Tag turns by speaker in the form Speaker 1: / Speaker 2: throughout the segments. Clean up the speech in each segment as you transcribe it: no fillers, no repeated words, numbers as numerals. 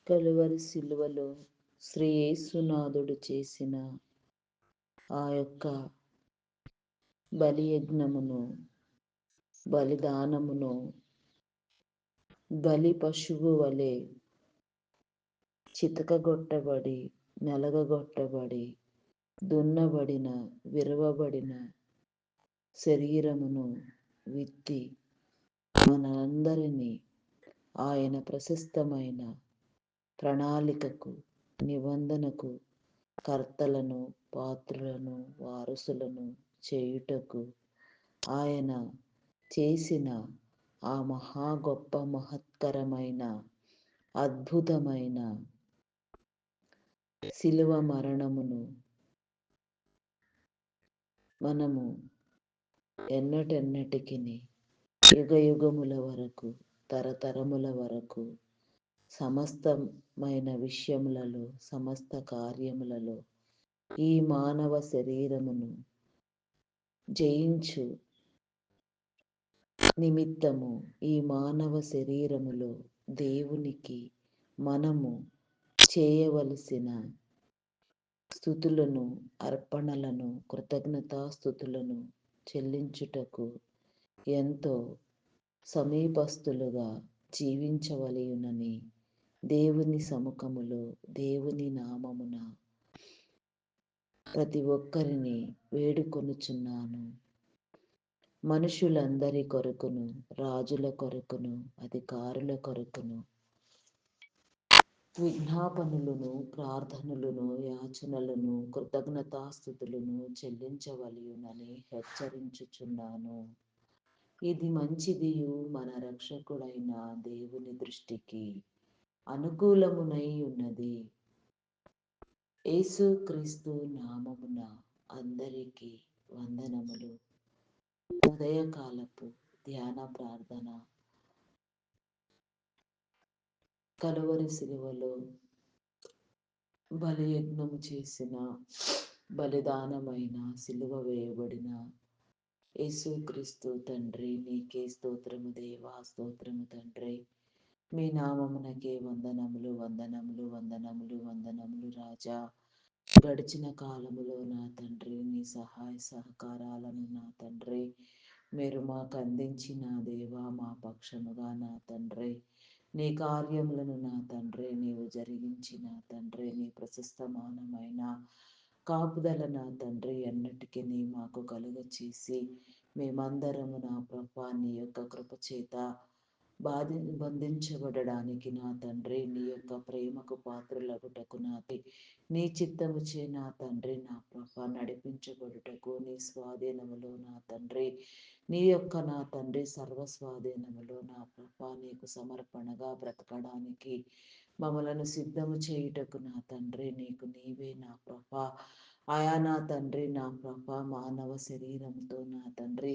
Speaker 1: కలువరి శిలువలో శ్రీ యేసునాథుడు చేసిన ఆ యొక్క బలియజ్ఞమును, బలిదానమును బలి పశువు వలె చితకగొట్టబడి, నలగగొట్టబడి, దున్నబడిన, విరవబడిన శరీరమును విత్తి మనందరినీ ఆయన ప్రశస్తమైన ప్రణాళికకు, నిబంధనకు కర్తలను, పాత్రులను, వారసులను చేయుటకు ఆయన చేసిన ఆ మహా గొప్ప మహత్కరమైన అద్భుతమైన శిలువ మరణమును మనము ఎన్నటెన్నటికిని యుగయుగముల వరకు, తరతరముల వరకు సమస్తమైన విషయములలో, సమస్త కార్యములలో ఈ మానవ శరీరమును జయించు నిమిత్తము ఈ మానవ శరీరములో దేవునికి మనము చేయవలసిన స్తుతులను, అర్పణలను, కృతజ్ఞతాస్థుతులను చెల్లించుటకు ఎంతో సమీపస్తులుగా జీవించవలయునని దేవుని సముఖములో, దేవుని నామమున ప్రతి ఒక్కరిని వేడుకొనుచున్నాను. మనుషులందరి కొరకును, రాజుల కొరకును, అధికారుల కొరకును విజ్ఞాపనలను, ప్రార్థనలను, యాచనలను, కృతజ్ఞతాస్థుతులను చెల్లించవలయునని హెచ్చరించుచున్నాను. ఇది మంచిదియు మన రక్షకుడైన దేవుని దృష్టికి అనుకూలమునై ఉన్నది. యేసుక్రీస్తు నామమున అందరికీ వందనములు. ఉదయకాలపు ధ్యాన ప్రార్థన. కలువరి శిలువలో బలియజ్ఞము చేసిన, బలిదానమైన, శిలువ వేయబడిన యేసుక్రీస్తు తండ్రి, నీకే స్తోత్రము దేవా, స్తోత్రము తండ్రి. మీ నామమునకే వందనములు, వందనములు, వందనములు, వందనములు రాజా. గడిచిన కాలములో నా తండ్రి నీ సహాయ సహకారాలను నా తండ్రి మీరు మాకు అందించిన దేవా, మా పక్షముగా నా తండ్రి నీ కార్యములను నా తండ్రి నీవు జరిగించిన తండ్రి నీ ప్రశస్తమానమైన కాపుదల నా తండ్రి ఎన్నటికీ మాకు కలుగ చేసి మేమందరము నా ప్రభా నీ యొక్క కృపచేత బంధించబడడానికి నా తండ్రి నీ యొక్క ప్రేమకు పాత్రలగుటకు నీ చిత్తము చే నా తండ్రి నా ప్రభా నడిపించబడుటకు నీ స్వాధీనములో నా తండ్రి నీ యొక్క నా తండ్రి సర్వస్వాధీనములో నా ప్రభా నీకు సమర్పణగా బ్రతకడానికి మమ్మలను సిద్ధము చేయుటకు నా తండ్రి నీకు నీవే నా ప్రభా ఆయా నా తండ్రి నా ప్రభా మానవ శరీరంతో నా తండ్రి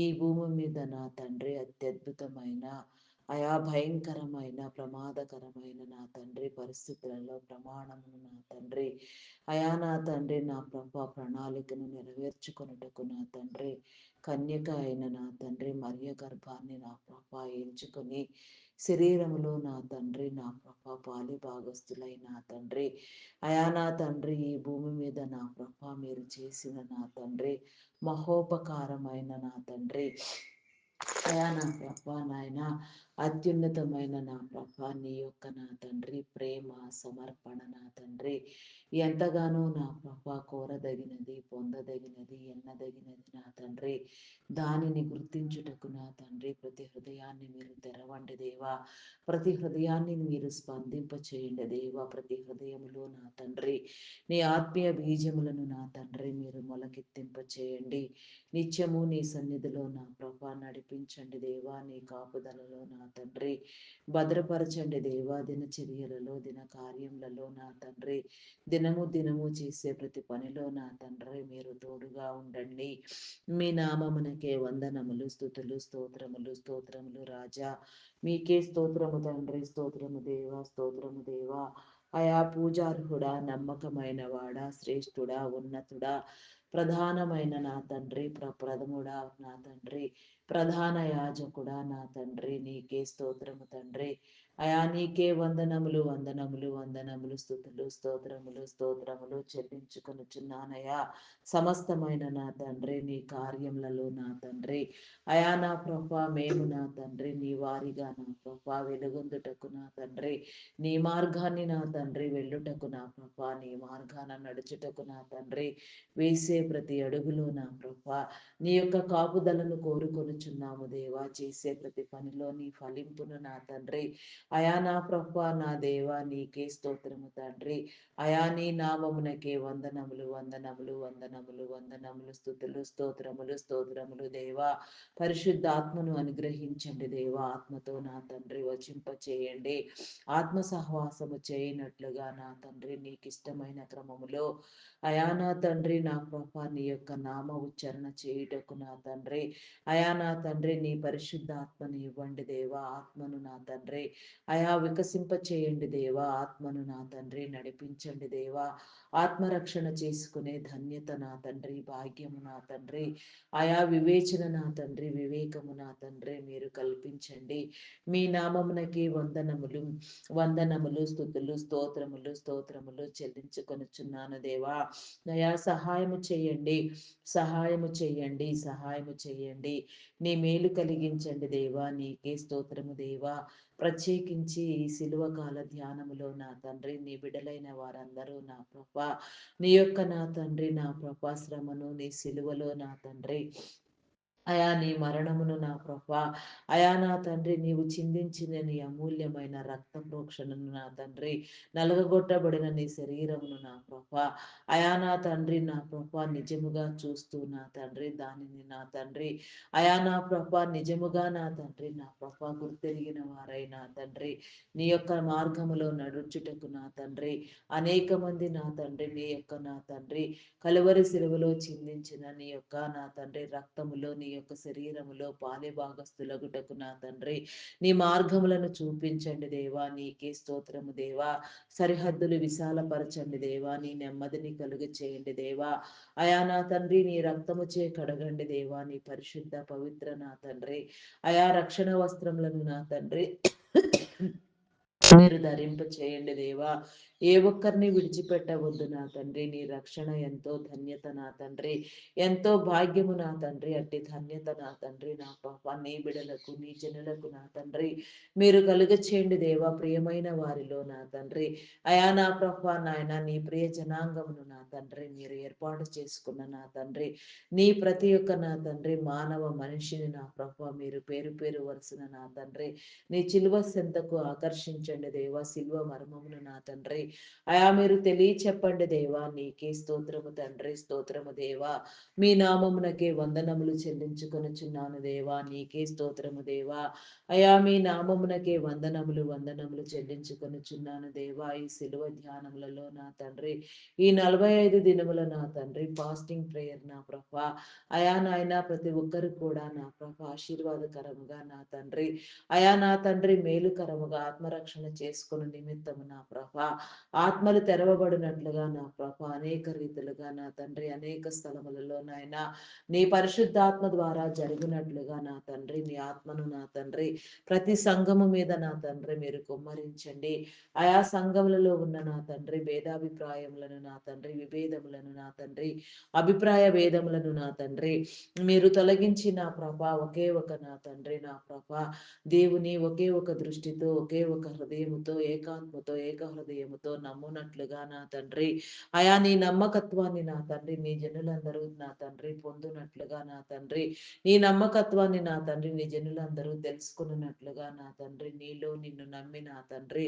Speaker 1: ఈ భూమి మీద నా తండ్రి అత్యద్భుతమైన ఆయా భయంకరమైన ప్రమాదకరమైన నా తండ్రి పరిస్థితులలో ప్రమాణమును నా తండ్రి అయా నా తండ్రి నా ప్రభా ప్రణాళికను నెరవేర్చుకొనుటకు నా తండ్రి కన్యక అయిన నా తండ్రి మరియ గర్భాన్ని నా ప్రభా ఎంచుకొని శరీరములో నా తండ్రి నా ప్రభా పాలి భాగస్థులై నా తండ్రి అయా నా తండ్రి ఈ భూమి మీద నా ప్రభా మీరు చేసిన నా తండ్రి మహోపకారమైన నా తండ్రి అయా నా ప్రభా నాయన అత్యున్నతమైన నా ప్రభా నీ యొక్క నా తండ్రి ప్రేమ సమర్పణ నా తండ్రి ఎంతగానో నా ప్రభా కోరదగినది, పొందదగినది, ఎన్నదగినది నా తండ్రి దానిని గుర్తించుటకు నా తండ్రి ప్రతి హృదయాన్ని మీరు తెరవండి దేవా, ప్రతి హృదయాన్ని మీరు స్పందింప చేయండి దేవా, ప్రతి హృదయములో నా తండ్రి నీ ఆత్మీయ బీజములను నా తండ్రి మీరు మొలకెత్తింప చేయండి. నిత్యము నీ సన్నిధిలో నా ప్రభా నడిపించండి దేవా, నీ కాపుదలలో నా తండ్రి భద్రపరచండి దేవా, దినచర్యలలో దిన కార్యములలో నా తండ్రి దినము చేసే ప్రతి పనిలో నా తండ్రి మీరు తోడుగా ఉండండి. మీ నామమునకే వందనములు, స్తుతులు, స్తోత్రములు, స్తోత్రములు రాజా. మీకే స్తోత్రము తండ్రి, స్తోత్రము దేవా, స్తోత్రము దేవా. ఆయా పూజార్హుడా, నమ్మకమైన వాడా, శ్రేష్ఠుడా, ఉన్నతుడా, ప్రధానమైన నా తండ్రి ప్రథముడా నా తండ్రి ప్రధాన యాజకుడా నా తండ్రి నీకే స్తోత్రము తండ్రి. అయా నీకే వందనములు వందనములు వందనములు స్థుతులు స్తోత్రములు స్తోత్రములు చెల్లించుకొనుచున్నానయ్యా. సమస్తమైన నా తండ్రి నీ కార్యములలో నా తండ్రి అయా నా ప్రభా మేము నా తండ్రి నీ వారిగా నా ప్రభా వెలుగొందుటకు నా తండ్రి నీ మార్గాన్ని నా తండ్రి వెళ్ళుటకు నా ప్రభా నీ మార్గాన నడుచుటకు నా తండ్రి వేసే ప్రతి అడుగులో నా ప్రభా నీ యొక్క కాపుదలను కోరుకొనుచున్నాము దేవా. చేసే ప్రతి పనిలో నీ ఫలింపును నా తండ్రి అయా నా ప్రభా నా దేవా నీకే స్తోత్రము తండ్రి. అయా నీ నామమునకే వందనములు వందనములు వందనములు వందనములు స్థుతులు స్తోత్రములు స్తోత్రములు దేవా. పరిశుద్ధాత్మను అనుగ్రహించండి దేవా. ఆత్మతో నా తండ్రి వచింప చేయండి. ఆత్మ సహవాసము చేయనట్లుగా నా తండ్రి నీకు ఇష్టమైన క్రమములో అయా నా తండ్రి నా ప్రభా నీ యొక్క నామ ఉచ్చారణ చేయుటకు నా తండ్రి అయా నా తండ్రి నీ పరిశుద్ధాత్మను ఇవ్వండి దేవా. ఆత్మను నా తండ్రి అయా వికసింప చేయండి దేవా. ఆత్మను నా తండ్రి నడిపించండి దేవా. ఆత్మరక్షణ చేసుకునే ధన్యత నా తండ్రి భాగ్యము నా తండ్రి ఆయా వివేచన నా తండ్రి వివేకము నా తండ్రి మీరు కల్పించండి. మీ నామమునకి వందనములు వందనములు స్థుతులు స్తోత్రములు స్తోత్రములు చెల్లించుకొనుచున్నాను దేవా. అయా సహాయము చేయండి, సహాయము చేయండి, సహాయము చేయండి. నీ మేలు కలిగించండి దేవా. నీకే స్తోత్రము దేవా. ప్రత్యేకించి ఈ శిలువ కాల ధ్యానములో నా తండ్రి నీ బిడలైన వారందరూ నా ప్రభా నీ యొక్క నా తండ్రి నా ప్రభా శ్రమను నీ శిలువలో నా తండ్రి అయా నీ మరణమును నా ప్రభా అయా నా తండ్రి నీవు చిందించిన నీ అమూల్యమైన రక్త ప్రోక్షణను నా తండ్రి నలగగొట్టబడిన నీ శరీరమును నా ప్రభా అయా నా తండ్రి నా ప్రభా నిజముగా చూస్తూ నా తండ్రి దానిని నా తండ్రి అయా నా ప్రభా నిజముగా నా తండ్రి నా ప్రభా గుర్తెరిగిన వారై నా తండ్రి నీ యొక్క మార్గములో నడుచుటకు నా తండ్రి అనేక మంది నా తండ్రి నీ యొక్క నా తండ్రి కలువరి శిలువలో చిందించిన నీ యొక్క నా తండ్రి రక్తములో నీ యొక్క శరీరములో పాలి భాగస్థులగుటకు నా తండ్రి నీ మార్గములను చూపించండి దేవా. నీకే స్తోత్రము దేవా. సరిహద్దులు విశాలపరచండి దేవా. నీ నెమ్మదిని కలుగు చేయండి దేవా. అయా నా తండ్రి నీ రక్తము చే కడగండి దేవా. నీ పరిశుద్ధ పవిత్ర నా తండ్రి అయా రక్షణ వస్త్రములను నా తండ్రి మీరు ధరింప చేయండి దేవా. ఏ ఒక్కరిని విడిచిపెట్టవద్దు నా తండ్రి. నీ రక్షణ ఎంతో ధన్యత నా తండ్రి, ఎంతో భాగ్యము నా తండ్రి. అట్టి ధన్యత నా తండ్రి నా పాప నీ బిడలకు నీ జనులకు నా తండ్రి మీరు కలుగ చేయండి దేవా. ప్రియమైన వారిలో నా తండ్రి అయా నా ప్రభా నాయన నీ ప్రియ జనాంగమును నా తండ్రి మీరు ఏర్పాటు చేసుకున్న నా తండ్రి నీ ప్రతి ఒక్క నా తండ్రి మానవ మనిషిని నా ప్రభా మీరు పేరు పేరు వరుసన నా తండ్రి నీ చిలువ సెంతకు ఆకర్షించండి దేవా. శిల్వ మర్మమును నా తండ్రి అయా మీరు చెప్పండి దేవా. నీకే స్తోత్రము తండ్రి స్తోత్రము దేవా. మీ నామమునకే వందనములు చెల్లించుకొనుచున్నాను దేవా. నీకే స్తోత్రము దేవా. అయా మీ నామమునకే వందనములు వందనములు చెల్లించుకొనుచున్నాను దేవా. ఈ శిలువ ధ్యానములలో నా తండ్రి ఈ 45 దినముల నా తండ్రి ఫాస్టింగ్ ప్రేయర్ నా ప్రభా అయా నాయన ప్రతి ఒక్కరు కూడా నా ప్రభా ఆశీర్వాదకరముగా నా తండ్రి అయా నా తండ్రి మేలుకరముగా ఆత్మరక్షణ చేసుకుని నిమిత్తము నా ప్రభా ఆత్మలు తెరవబడినట్లుగా నా ప్రభా అనేక రీతులుగా నా తండ్రి అనేక స్థలములలో నాయన నీ పరిశుద్ధాత్మ ద్వారా జరిగినట్లుగా నా తండ్రి నీ ఆత్మను నా తండ్రి ప్రతి సంఘము మీద నా తండ్రి మీరు కుమ్మరించండి. ఆయా సంఘములలో ఉన్న నా తండ్రి భేదాభిప్రాయములను నా తండ్రి విభేదములను నా తండ్రి అభిప్రాయ భేదములను నా తండ్రి మీరు తొలగించి నా ప్రభా ఒకే ఒక నా తండ్రి నా ప్రభా దేవుని ఒకే ఒక దృష్టితో ఒకే ఒక హృదయముతో ఏకాత్మతో ఏక హృదయముతో నమ్మునట్లుగా నా తండ్రి అయా నీ నమ్మకత్వాన్ని నా తండ్రి నీ జనులందరూ నా తండ్రి పొందునట్లుగా నా తండ్రి నీ నమ్మకత్వాన్ని నా తండ్రి నీ జనులందరూ తెలుసుకున్నట్లుగా నా తండ్రి నీలో నిన్ను నమ్మి నా తండ్రి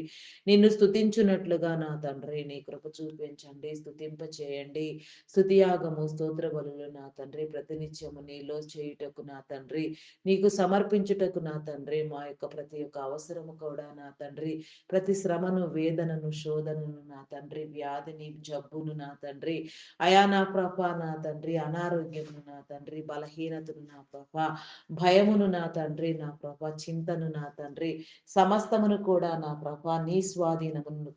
Speaker 1: నిన్ను స్తుతించున్నట్లుగా నా తండ్రి నీ కృప చూపించండి. స్తుతింప చేయండి. స్తుతియాగము స్తోత్ర బలులు నా తండ్రి ప్రతినిత్యము నీలో చేయుటకు నా తండ్రి నీకు సమర్పించుటకు నా తండ్రి మా యొక్క ప్రతి ఒక్క అవసరము కూడా నా తండ్రి ప్రతి శ్రమను వేదనను శోధనను నా తండ్రి వ్యాధిని జబ్బును నా తండ్రి అయా నా ప్రభ నా తండ్రి అనారోగ్యమును నా తండ్రి బలహీనతను నా ప్రభ భయమును నా తండ్రి నా ప్రభ చింతను నా తండ్రి సమస్తమును కూడా నా ప్రభ నీ స్వాధీనమును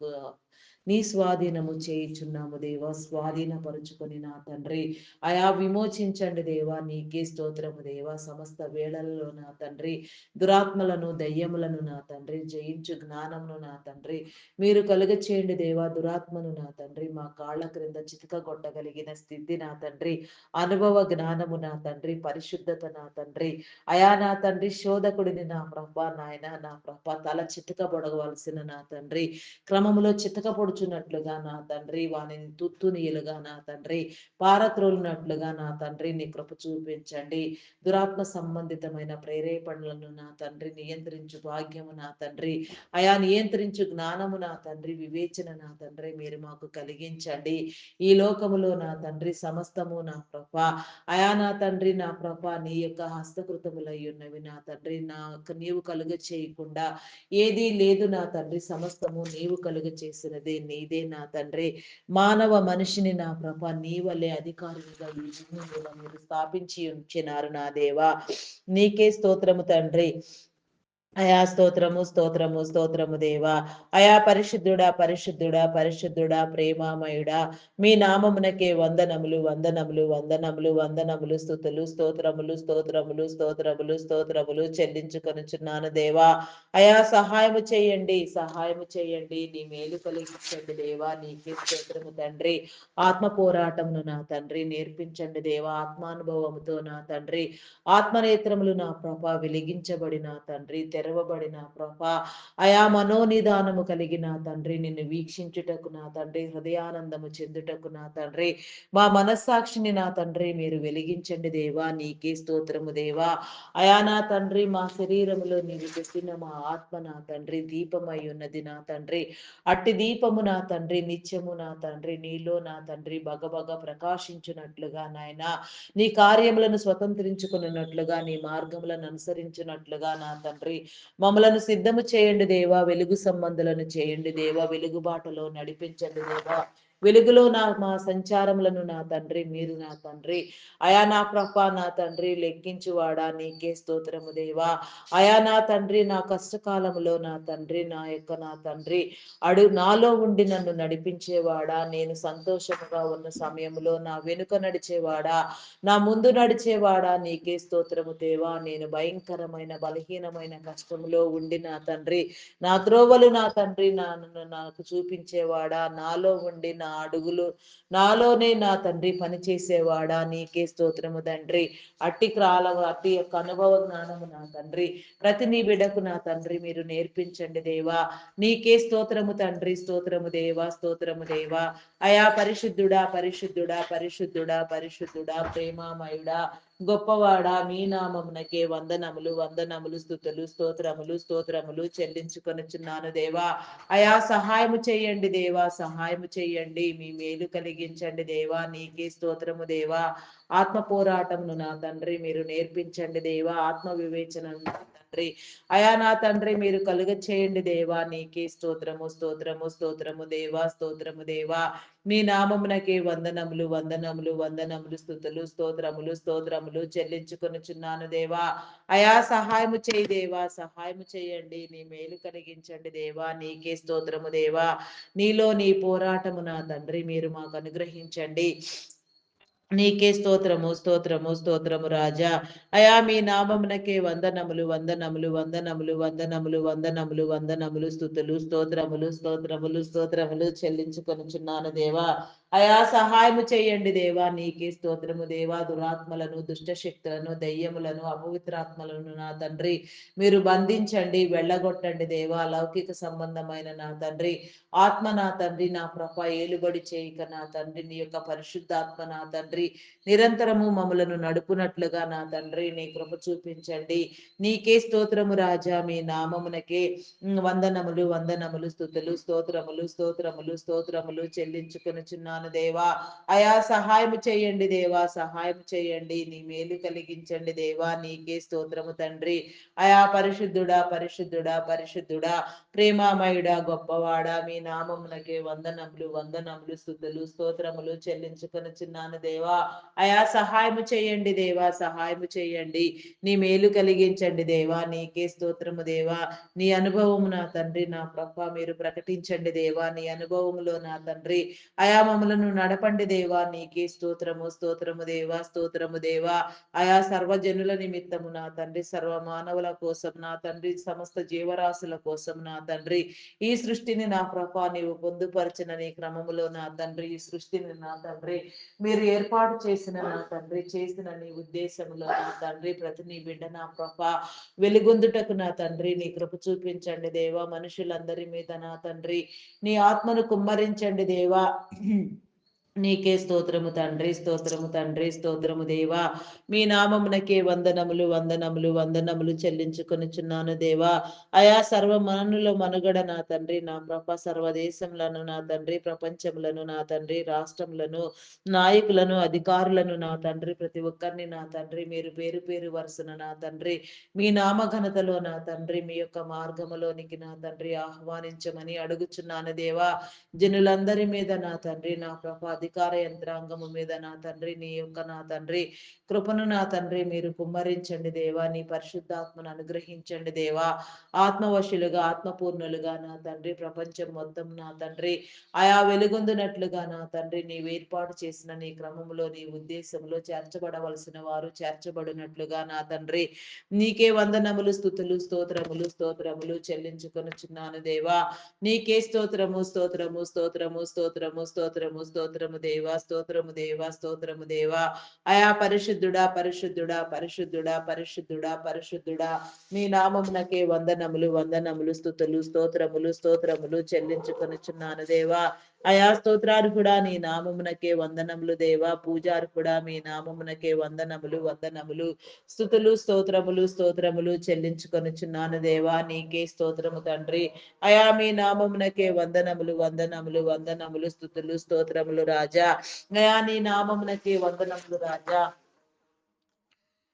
Speaker 1: నీ స్వాధీనము చేయుచున్నాము దేవా, స్వాధీనపరుచుకొని నా తండ్రి అయా విమోచించండి దేవా, నీకే స్తోత్రము దేవా. సమస్త వేళలలో నా తండ్రి దురాత్మలను దయ్యములను నా తండ్రి జయించు జ్ఞానమును నా తండ్రి మీరు కలుగ చేయండి దేవా. దురాత్మను నా తండ్రి మా కాళ్ళ క్రింద చితక కొట్టగలిగిన స్థితి నా తండ్రి, అనుభవ జ్ఞానము నా తండ్రి, పరిశుద్ధత నా తండ్రి అయా నా తండ్రి, శోధకుడిని నా ప్రభా నాయన నా ప్రభా తల చితకబడవలసిన నా తండ్రి క్రమములో చితకపొడుచున్నట్లుగా నా తండ్రి వానిని తుత్తునీయులుగా నా తండ్రి పారత్రోలినట్లుగా నా తండ్రి నీ కృప చూపించండి. దురాత్మ సంబంధితమైన ప్రేరేపణలను నా తండ్రి నియంత్రించు భాగ్యము నా తండ్రి అయా నియంత్రించు జ్ఞానము నా తండ్రి, వివేచన నా తండ్రి మీరు మాకు కలిగించండి. ఈ లోకములో నా తండ్రి సమస్తము నా ప్రభ అయా నా తండ్రి నా ప్రభ నీ యొక్క హస్తకృతములై ఉన్నవి నా తండ్రి, నాకు నీవు కలుగ చేయకుండా ఏదీ లేదు నా తండ్రి, సమస్తము నీవు కలుగ చేసినదే నీదే నా తండ్రి. మానవ మనిషిని నా ప్రభ నీ వల్లే అధికారులుగా ఈ భూమి మీద మీరు స్థాపించి ఉంచినారు నా దేవా, నీకే స్తోత్రము తండ్రి. అయా స్తోత్రము స్తోత్రము స్తోత్రము దేవా. అయా పరిశుద్ధుడా పరిశుద్ధుడా పరిశుద్ధుడా ప్రేమామయుడా మీ నామమునకే వందనములు వందనములు వందనములు వందనములు స్తుతులు స్తోత్రములు స్తోత్రములు స్తోత్రములు స్తోత్రములు చెల్లించుకొనుచున్నాను దేవా. అయా సహాయము చేయండి సహాయము చేయండి, నీ మేలు కలిగించండి దేవా, నీకే స్తోత్రము తండ్రి. ఆత్మ పోరాటమును నా తండ్రి నేర్పించండి దేవా, ఆత్మానుభవముతో నా తండ్రి ఆత్మనేత్రములు నా ప్రభ వెలిగించబడిన తండ్రి, తెరవబడిన ప్రభ అయా మనోనిదానము కలిగిన తండ్రి నిన్ను వీక్షించుటకు నా తండ్రి, హృదయానందము చెందుటకు నా తండ్రి మా మనస్సాక్షిని నా తండ్రి మీరు వెలిగించండి దేవా, నీకే స్తోత్రము దేవా. అయా నా తండ్రి మా శరీరములో నీవు పెట్టిన మా ఆత్మ నా తండ్రి దీపమై ఉన్నది నా తండ్రి, అట్టి దీపము నా తండ్రి నిత్యము నా తండ్రి నీలో నా తండ్రి బగబగ ప్రకాశించున్నట్లుగా నాయన, నీ కార్యములను స్వతంత్రించుకున్నట్లుగా నీ మార్గములను అనుసరించినట్లుగా నా తండ్రి మమ్మలను సిద్ధము చేయండి దేవా. వెలుగు సంబంధులను చేయండి దేవా, వెలుగుబాటులో నడిపించండి దేవా. వెలుగులో మా సంచారములను నా తండ్రి మీరు నా తండ్రి అయా నా ప్రభ నా తండ్రి లెక్కించువాడా నీకే స్తోత్రము దేవా. అయా నా తండ్రి నా కష్టకాలములో నా తండ్రి నా తండ్రి నాలో ఉండి నన్ను నడిపించేవాడా, నేను సంతోషముగా ఉన్న సమయంలో నా వెనుక నడిచేవాడా, నా ముందు నడిచేవాడా నీకే స్తోత్రము దేవా. నేను భయంకరమైన బలహీనమైన కష్టములో ఉండి నా తండ్రి నా త్రోవలు నా తండ్రి నాకు చూపించేవాడా, నాలో ఉండి నా అడుగులు నాలోనే నా తండ్రి పనిచేసేవాడా నీకే స్తోత్రము తండ్రి. అట్టి యొక్క అనుభవ జ్ఞానము నా తండ్రి ప్రతి నీ బిడకు నా తండ్రి మీరు నేర్పించండి దేవా, నీకే స్తోత్రము తండ్రి. స్తోత్రము దేవా స్తోత్రము దేవా. అయా పరిశుద్ధుడా పరిశుద్ధుడా పరిశుద్ధుడా పరిశుద్ధుడా ప్రేమామయుడా గొప్పవాడా మీ నామమునకే వందనములు వందనములు స్తుతులు స్తోత్రములు స్తోత్రములు చెల్లించుకొనుచున్నాను దేవా. అయా సహాయము చేయండి దేవా, సహాయము చేయండి, మీ మేలు కలిగించండి దేవా, నీకే స్తోత్రము దేవా. ఆత్మ పోరాటమును నా తండ్రి మీరు నేర్పించండి దేవా, ఆత్మ వివేచనను నా తండ్రి అయా నా తండ్రి మీరు కలుగ చేయండి దేవా, నీకే స్తోత్రము స్తోత్రము స్తోత్రము దేవా స్తోత్రము దేవా. మీ నామమునకే వందనములు వందనములు వందనములు స్తుతులు స్తోత్రములు స్తోత్రములు చెల్లించుకొనుచున్నాను దేవా. అయా సహాయము చేయి దేవా, సహాయము చేయండి, నీ మేలు కలిగించండి దేవా, నీకే స్తోత్రము దేవా. నీలో నీ పోరాటము నా తండ్రి మీరు మాకు అనుగ్రహించండి, నీకే స్తోత్రము స్తోత్రము స్తోత్రము రాజా. అయా మీ నామమునకే వందనములు వందనములు వందనములు వందనములు వందనములు వందనములు స్తుతులు స్తోత్రములు స్తోత్రములు స్తోత్రములు చెల్లించుకొనుచున్నాను దేవా. అయా సహాయము చేయండి దేవా, నీకే స్తోత్రము దేవా. దురాత్మలను దుష్ట శక్తులను దయ్యములను అపవిత్రాత్మలను నా తండ్రి మీరు బంధించండి వెళ్ళగొట్టండి దేవా. లౌకిక సంబంధమైన నా తండ్రి ఆత్మ నా తండ్రి నా ప్రభ ఏలుబడి చేయక నా తండ్రి నీ యొక్క పరిశుద్ధాత్మ నా తండ్రి నిరంతరము మమ్మలను నడుపునట్లుగా నా తండ్రి నీ కృప చూపించండి, నీకే స్తోత్రము రాజా. మీ నామమునకే వందనములు వందనములు స్తుతులు స్తోత్రములు స్తోత్రములు స్తోత్రములు చెల్లించుకొనుచున్నాను కొనుచున్నాను దేవా. అయా సహాయం చేయండి దేవా, సహాయం చేయండి. నీ మేలు కలిగించండి దేవా. నీకే స్తోత్రము తండ్రి. అయా పరిశుద్ధుడా, పరిశుద్ధుడా, పరిశుద్ధుడా, ప్రేమామయుడా, గొప్పవాడా, మీ నామమునకే వందనములు, వందనములు, స్తుతులు, స్తోత్రములు చెల్లించుకొనుచున్నాను దేవా. అయా సహాయము చేయండి దేవా, సహాయము చేయండి. నీ మేలు కలిగించండి దేవా. నీకే స్తోత్రము దేవా. నీ అనుభవము నా తండ్రి, నా ప్రభ మీరు ప్రకటించండి దేవా. నీ అనుభవములో నా తండ్రి అయా మమ్మలను నడపండి దేవా. నీకే స్తోత్రము, స్తోత్రము దేవా, స్తోత్రము దేవా. అయా సర్వజనుల నిమిత్తము నా తండ్రి, సర్వ మానవుల కోసం నా తండ్రి, సమస్త జీవరాశుల కోసం నా తండ్రి, ఈ సృష్టిని నా ప్రభా నీవు పొందుపరిచిన నీ క్రమములో నా తండ్రి, ఈ సృష్టిని నా తండ్రి మీరు ఏర్పాటు చేసిన నా తండ్రి, చేసిన నీ ఉద్దేశంలో నా తండ్రి, ప్రతి నీ బిడ్డ నా ప్రభా వెలుగొందుటకు నా తండ్రి నీ కృప చూపించండి దేవా. మనుషులందరి మీద నా తండ్రి నీ ఆత్మను కుమ్మరించండి దేవా. నీకే స్తోత్రము తండ్రి, స్తోత్రము తండ్రి, స్తోత్రము దేవా. మీ నామమునకే వందనములు, వందనములు, వందనములు చెల్లించుకొనుచున్నాను దేవా. అయా సర్వ మనుల మనుగడ నా తండ్రి, నా ప్రభ సర్వదేశములను నా తండ్రి, ప్రపంచములను నా తండ్రి, రాష్ట్రములను, నాయకులను, అధికారులను నా తండ్రి, ప్రతి ఒక్కరిని నా తండ్రి మీరు పేరు పేరు వరుసన నా తండ్రి మీ నామఘనతలో నా తండ్రి మీ యొక్క మార్గములోనికి నా తండ్రి ఆహ్వానించమని అడుగుచున్నాను దేవా. జనులందరి మీద నా తండ్రి, నా ప్రభ అధికార యంత్రాంగము మీద నా తండ్రి నీ యొక్క నా తండ్రి కృపను నా తండ్రి మీరు కుమ్మరించండి దేవా. నీ పరిశుద్ధాత్మను అనుగ్రహించండి దేవా. ఆత్మవశులుగా, ఆత్మపూర్ణులుగా నా తండ్రి ప్రపంచం మొత్తం నా తండ్రి ఆయా వెలుగొందునట్లుగా నా తండ్రి నీవు ఏర్పాటు చేసిన నీ క్రమములో, నీ ఉద్దేశంలో చేర్చబడవలసిన వారు చేర్చబడినట్లుగా నా తండ్రి నీకే వందనములు, స్తుతులు, స్తోత్రములు, స్తోత్రములు చెల్లించుకొనుచున్నాను దేవా. నీకే స్తోత్రము, స్తోత్రము, స్తోత్రము, స్తోత్రము, స్తోత్రము, స్తోత్రము దేవా, స్తోత్రము దేవా, స్తోత్రము దేవా. అయా పరిశుద్ధుడా, పరిశుద్ధుడా, పరిశుద్ధుడా, పరిశుద్ధుడా, పరిశుద్ధుడా, మీ నామమునకే వందనములు, వందనములు, స్తుతులు, స్తోత్రములు, స్తోత్రములు చెల్లించుకొనుచున్నాను దేవా. అయా స్తోత్రార్హుడా నీ నామమునకే వందనములు దేవా. పూజార్హుడా మీ నామమునకే వందనములు, వందనములు, స్తుతులు, స్తోత్రములు, స్తోత్రములు చెల్లించుకొనుచున్నాను దేవా. నీకే స్తోత్రము తండ్రి. అయా మీ నామమునకే వందనములు, వందనములు, వందనములు, స్తుతులు, స్తోత్రములు రాజా. అయా నీ నామమునకే వందనములు రాజా.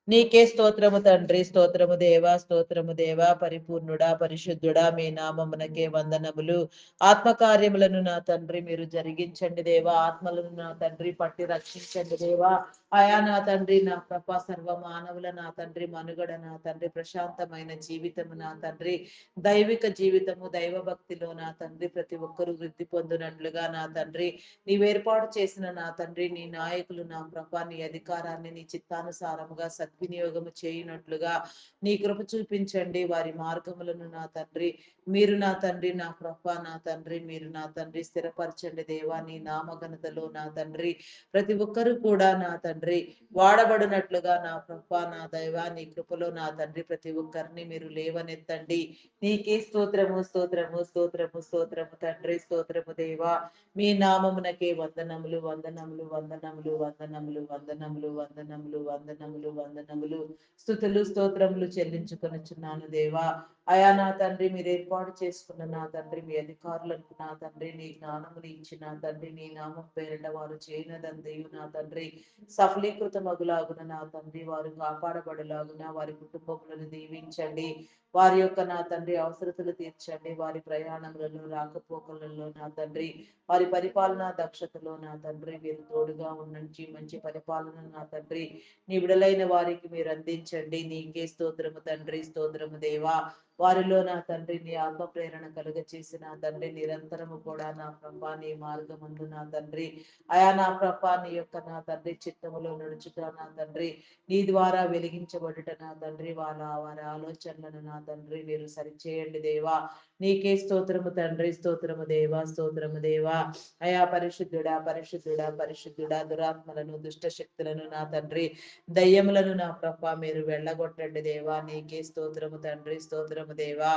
Speaker 1: నీకే స్తోత్రము తండ్రి, స్తోత్రము దేవా, స్తోత్రము దేవా. పరిపూర్ణుడా, పరిశుద్ధుడా, మీ నామమునకే వందనములు. ఆత్మకార్యములను నా తండ్రి మీరు జరిగించండి దేవా. ఆత్మలను నా తండ్రి పట్టి రక్షించండి దేవా. అయా నా తండ్రి నా ప్రభ సర్వ మానవుల నా తండ్రి మనుగడ నా తండ్రి ప్రశాంతమైన జీవితము నా తండ్రి దైవిక జీవితము, దైవ భక్తిలో నా తండ్రి ప్రతి ఒక్కరూ వృద్ధి పొందినట్లుగా నా తండ్రి నీవు ఏర్పాటు చేసిన నా తండ్రి నీ నాయకులు నా ప్రభ నీ అధికారాన్ని నీ చిత్తానుసారముగా సద్వినియోగము చేయునట్లుగా నీ కృప చూపించండి. వారి మార్గములను నా తండ్రి మీరు నా తండ్రి నా ప్రభ నా తండ్రి మీరు నా తండ్రి స్థిరపరచండి దేవా. నీ నామఘనతలో నా తండ్రి ప్రతి ఒక్కరూ కూడా నా తండ్రి వాడబడినట్లుగా నా ప్రభ నా దైవ నీ కృపలో నా తండ్రి ప్రతి ఒక్కరిని మీరు లేవనెత్తండి. నీకే స్తోత్రము, స్తోత్రము, స్తోత్రము, స్తోత్రము తండ్రి, స్తోత్రము దేవా. మీ నామమునకే వందనములు, వందనములు, వందనములు, వందనములు, వందనములు, వందనములు, వందనములు, వందనములు, స్తుతులు, స్తోత్రములు చెల్లించుకొనుచున్నాను దేవా. అయా నా తండ్రి మీరు ఏర్పాటు చేసుకున్న నా తండ్రి మీ అధికారులకు నా తండ్రి నీ జ్ఞానముని ఇచ్చి నా తండ్రి నీ నామం పేరిట వారు చేయనదంతయు నా తండ్రి సఫలీకృత మగులాగున నా తండ్రి వారు కాపాడబడులాగున వారి కుటుంబములను దీవించండి. వారి యొక్క నా తండ్రి అవసరతలు తీర్చండి. వారి ప్రయాణములలో రాకపోకలలో నా తండ్రి వారి పరిపాలనా దక్షతలో నా తండ్రి మీరు తోడుగా ఉండండి. మంచి పరిపాలన నా తండ్రి నీ విడలైన వారికి మీరు అందించండి. నీకే స్తోత్రము తండ్రి, స్తోత్రము దేవా. వారిలో నా తండ్రి నీ ఆత్మ ప్రేరణ కలుగ చేసి నా తండ్రి నిరంతరము కూడా నా ప్రభా నీ మార్గమందు నా తండ్రి అయా నా ప్రభా నీ యొక్క నా తండ్రి చిత్తములో నడుచుట నా తండ్రి నీ ద్వారా వెలిగించబడుట నా తండ్రి వారి ఆలోచనలను నా తండ్రి మీరు సరిచేయండి దేవా. నీకే స్తోత్రము తండ్రి, స్తోత్రము దేవా, స్తోత్రము దేవా. అయా పరిశుద్ధుడా, పరిశుద్ధుడా, పరిశుద్ధుడా, దురాత్మలను దుష్ట శక్తులను నా తండ్రి దయ్యములను నా ప్రభ మీరు వెళ్ళగొట్టండి దేవా. నీకే స్తోత్రము తండ్రి, స్తోత్రము దేవా.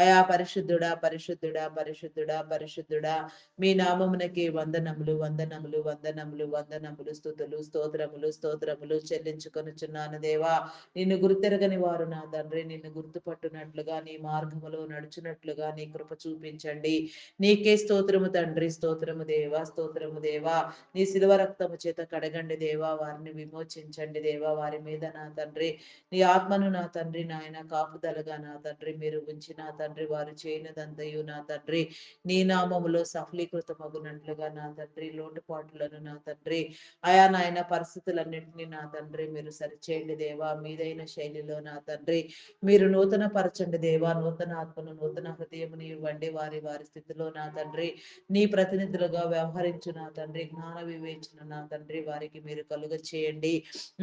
Speaker 1: అయా పరిశుద్ధుడా, పరిశుద్ధుడా, పరిశుద్ధుడా, పరిశుద్ధుడా, మీ నామమునకి వందనములు, వందనములు, వందనములు, వందనములు, స్తుతులు, స్తోత్రములు, స్తోత్రములు చెల్లించుకొనుచున్నాను దేవా. నిన్ను గుర్తెరగని వారు నా తండ్రి నిన్ను గుర్తుపట్టునట్లుగా నీ మార్గములో నడుచునట్లుగా ఉండునట్లుగా నీ కృప చూపించండి. నీకే స్తోత్రము తండ్రి, స్తోత్రము దేవా, స్తోత్రము దేవా. నీ శిలువ రక్తము చేత కడగండి దేవా, వారిని విమోచించండి దేవా. వారి మీద నా తండ్రి నీ ఆత్మను నా తండ్రి నాయన కాపుదలగా నా తండ్రి మీరు ఉంచి నా తండ్రి వారు చేయనదంతయు నా తండ్రి నీ నామములో సఫలీకృతమగునట్లుగా నా తండ్రి లోటుపాట్లను నా తండ్రి ఆయా నాయన పరిస్థితులన్నింటినీ నా తండ్రి మీరు సరిచేయండి దేవా. మీదైన శైలిలో నా తండ్రి మీరు నూతన పరచండి దేవా. నూతన ఆత్మను నూతన హృదయముని ఇవ్వండి. వారి వారి స్థితిలో నా తండ్రి నీ ప్రతినిధులుగా వ్యవహరించు నా తండ్రి జ్ఞాన వివేచన నా తండ్రి వారికి మీరు కలుగ చేయండి.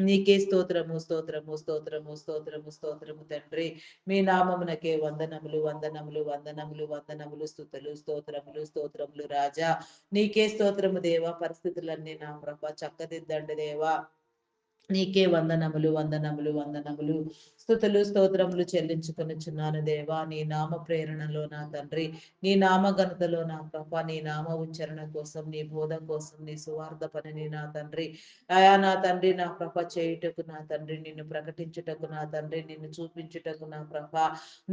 Speaker 1: నీకే స్తోత్రము, స్తోత్రము, స్తోత్రము, స్తోత్రము, స్తోత్రము తండ్రి. మీ నామమునకే వందనములు, వందనములు, వందనములు, వందనములు, స్తుతులు, స్తోత్రములు, స్తోత్రములు రాజా. నీకే స్తోత్రము దేవా. పరిస్థితులన్నీ నా ప్రభ చక్కదిద్దండి దేవా. నీకే వందనములు, వందనములు, వందనములు, స్తుతులు, స్తోత్రములు చెల్లించుకొనుచున్నాను దేవా. నీ నామ ప్రేరణలో నా తండ్రి నీ నామ ఘనతలో నా ప్రభ నీ నామ ఉచ్చరణ కోసం నీ బోధ కోసం నీ సువార్త పనిని నా తండ్రి అయా నా తండ్రి నా ప్రభ చేయుటకు నా తండ్రి నిన్ను ప్రకటించుటకు నా తండ్రి నిన్ను చూపించుటకు నా ప్రభ